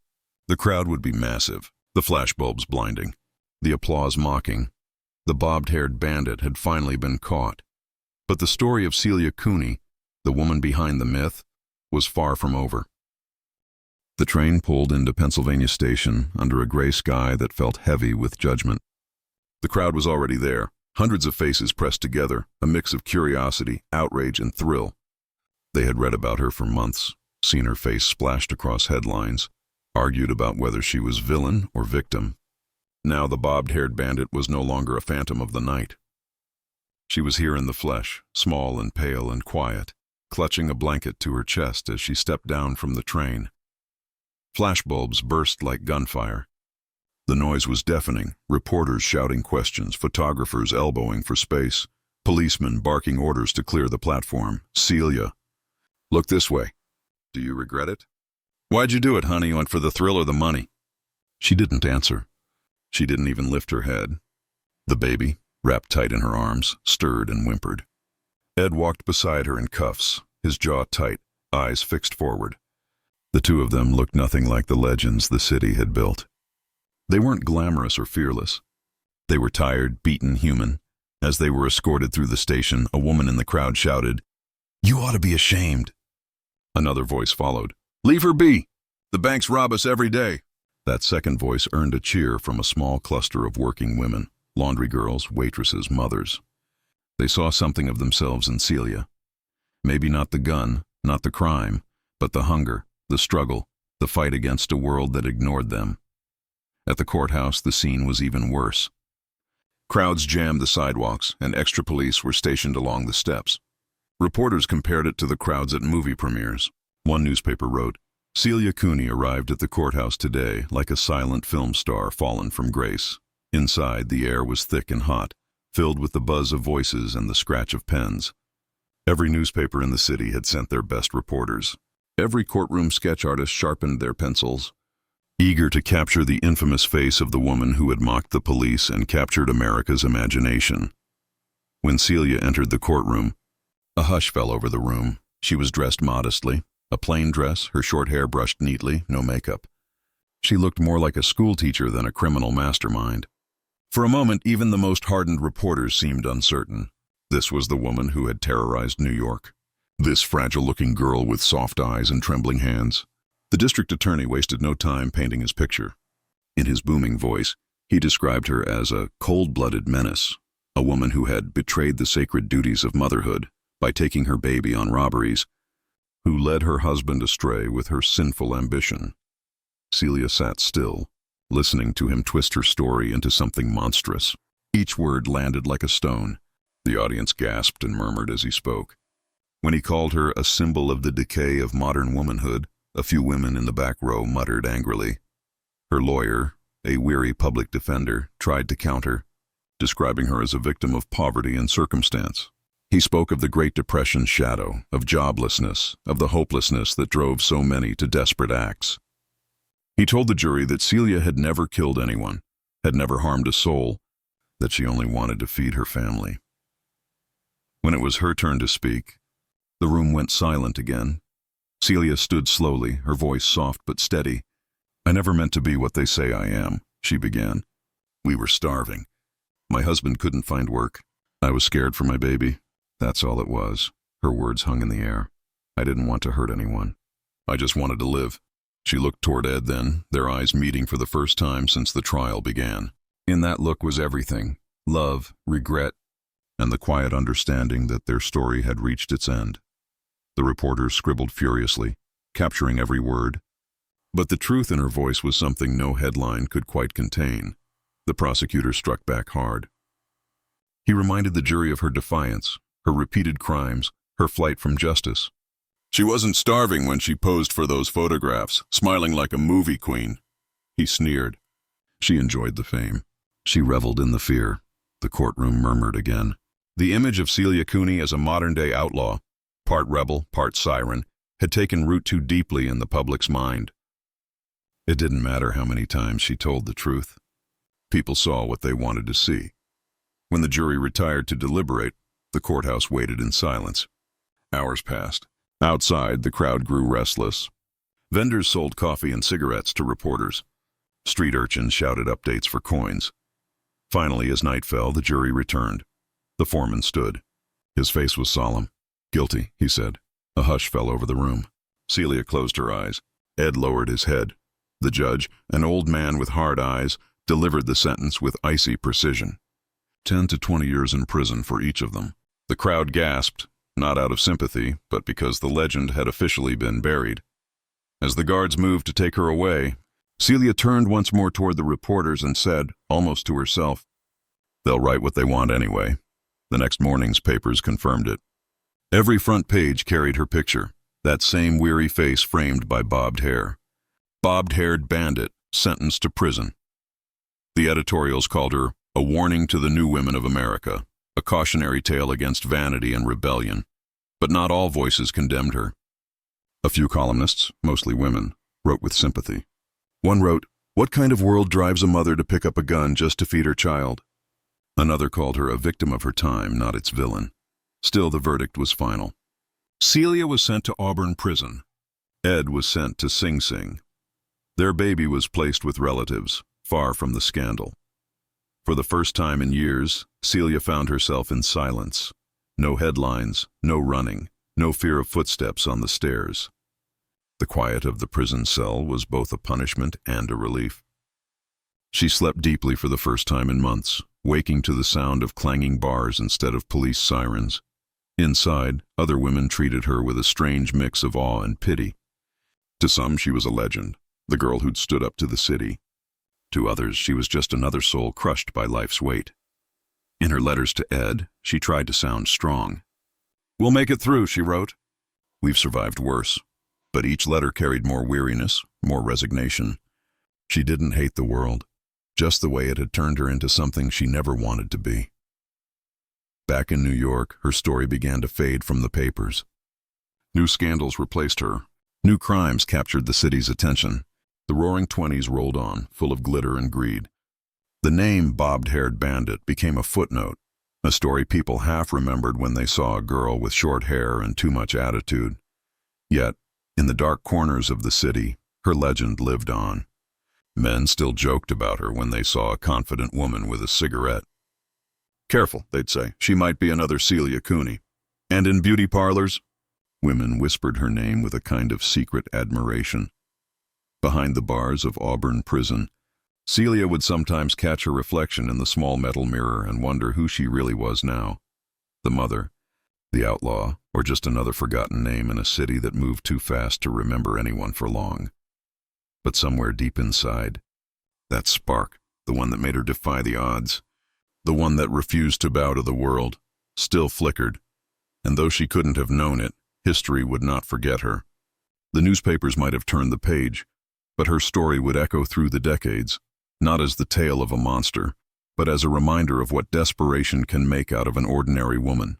S1: The crowd would be massive, the flashbulbs blinding, the applause mocking. The bobbed-haired bandit had finally been caught. But the story of Celia Cooney, the woman behind the myth, was far from over. The train pulled into Pennsylvania Station under a gray sky that felt heavy with judgment. The crowd was already there, hundreds of faces pressed together, a mix of curiosity, outrage, and thrill. They had read about her for months, seen her face splashed across headlines, argued about whether she was villain or victim. Now the bobbed-haired bandit was no longer a phantom of the night. She was here in the flesh, small and pale and quiet, clutching a blanket to her chest as she stepped down from the train. Flashbulbs burst like gunfire. The noise was deafening, reporters shouting questions, photographers elbowing for space, policemen barking orders to clear the platform. "Celia, look this way. Do you regret it? Why'd you do it, honey? You went for the thrill or the money?" She didn't answer. She didn't even lift her head. The baby, wrapped tight in her arms, stirred and whimpered. Ed walked beside her in cuffs, his jaw tight, eyes fixed forward. The two of them looked nothing like the legends the city had built. They weren't glamorous or fearless. They were tired, beaten, human. As they were escorted through the station, a woman in the crowd shouted, You ought to be ashamed. Another voice followed. Leave her be. The banks rob us every day. That second voice earned a cheer from a small cluster of working women, laundry girls, waitresses, mothers. They saw something of themselves in Celia. Maybe not the gun, not the crime, but the hunger, the struggle, the fight against a world that ignored them. At the courthouse, the scene was even worse. Crowds jammed the sidewalks, and extra police were stationed along the steps. Reporters compared it to the crowds at movie premieres. One newspaper wrote, Celia Cooney arrived at the courthouse today like a silent film star fallen from grace. Inside, the air was thick and hot, filled with the buzz of voices and the scratch of pens. Every newspaper in the city had sent their best reporters. Every courtroom sketch artist sharpened their pencils, eager to capture the infamous face of the woman who had mocked the police and captured America's imagination. When Celia entered the courtroom, a hush fell over the room. She was dressed modestly, a plain dress, her short hair brushed neatly, no makeup. She looked more like a schoolteacher than a criminal mastermind. For a moment, even the most hardened reporters seemed uncertain. This was the woman who had terrorized New York. This fragile-looking girl with soft eyes and trembling hands. The district attorney wasted no time painting his picture. In his booming voice, he described her as a cold-blooded menace, a woman who had betrayed the sacred duties of motherhood by taking her baby on robberies, who led her husband astray with her sinful ambition. Celia sat still, listening to him twist her story into something monstrous. Each word landed like a stone. The audience gasped and murmured as he spoke. When he called her a symbol of the decay of modern womanhood, a few women in the back row muttered angrily. Her lawyer, a weary public defender, tried to counter, describing her as a victim of poverty and circumstance. He spoke of the Great Depression's shadow, of joblessness, of the hopelessness that drove so many to desperate acts. He told the jury that Celia had never killed anyone, had never harmed a soul, that she only wanted to feed her family. When it was her turn to speak, the room went silent again. Celia stood slowly, her voice soft but steady. I never meant to be what they say I am, she began. We were starving. My husband couldn't find work. I was scared for my baby. That's all it was. Her words hung in the air. I didn't want to hurt anyone. I just wanted to live. She looked toward Ed then, their eyes meeting for the first time since the trial began. In that look was everything: love, regret, and the quiet understanding that their story had reached its end. The reporters scribbled furiously, capturing every word. But the truth in her voice was something no headline could quite contain. The prosecutor struck back hard. He reminded the jury of her defiance, her repeated crimes, her flight from justice. She wasn't starving when she posed for those photographs, smiling like a movie queen. He sneered. She enjoyed the fame. She reveled in the fear. The courtroom murmured again. The image of Celia Cooney as a modern-day outlaw, part rebel, part siren, had taken root too deeply in the public's mind. It didn't matter how many times she told the truth. People saw what they wanted to see. When the jury retired to deliberate, the courthouse waited in silence. Hours passed. Outside, the crowd grew restless. Vendors sold coffee and cigarettes to reporters. Street urchins shouted updates for coins. Finally, as night fell, the jury returned. The foreman stood. His face was solemn. Guilty, he said. A hush fell over the room. Celia closed her eyes. Ed lowered his head. The judge, an old man with hard eyes, delivered the sentence with icy precision. 10 to 20 years in prison for each of them. The crowd gasped, not out of sympathy, but because the legend had officially been buried. As the guards moved to take her away, Celia turned once more toward the reporters and said, almost to herself, "They'll write what they want anyway." The next morning's papers confirmed it. Every front page carried her picture, that same weary face framed by bobbed hair. Bobbed-Haired Bandit, sentenced to prison. The editorials called her a warning to the new women of America, a cautionary tale against vanity and rebellion. But not all voices condemned her. A few columnists, mostly women, wrote with sympathy. One wrote, "What kind of world drives a mother to pick up a gun just to feed her child?" Another called her a victim of her time, not its villain. Still, the verdict was final. Celia was sent to Auburn prison. Ed was sent to Sing Sing. Their baby was placed with relatives, far from the scandal. For the first time in years, Celia found herself in silence. No headlines, no running, no fear of footsteps on the stairs. The quiet of the prison cell was both a punishment and a relief. She slept deeply for the first time in months, waking to the sound of clanging bars instead of police sirens. Inside, other women treated her with a strange mix of awe and pity. To some, she was a legend, the girl who'd stood up to the city. To others, she was just another soul crushed by life's weight. In her letters to Ed, she tried to sound strong. "We'll make it through," she wrote. "We've survived worse." But each letter carried more weariness, more resignation. She didn't hate the world, just the way it had turned her into something she never wanted to be. Back in New York, her story began to fade from the papers. New scandals replaced her. New crimes captured the city's attention. The Roaring Twenties rolled on, full of glitter and greed. The name Bobbed-Haired Bandit became a footnote, a story people half remembered when they saw a girl with short hair and too much attitude. Yet, in the dark corners of the city, her legend lived on. Men still joked about her when they saw a confident woman with a cigarette. "Careful," they'd say, "she might be another Celia Cooney." And in beauty parlors, women whispered her name with a kind of secret admiration. Behind the bars of Auburn prison, Celia would sometimes catch her reflection in the small metal mirror and wonder who she really was now. The mother, the outlaw, or just another forgotten name in a city that moved too fast to remember anyone for long. But somewhere deep inside, that spark, the one that made her defy the odds, the one that refused to bow to the world, still flickered. And though she couldn't have known it, history would not forget her. The newspapers might have turned the page, but her story would echo through the decades, not as the tale of a monster, but as a reminder of what desperation can make out of an ordinary woman.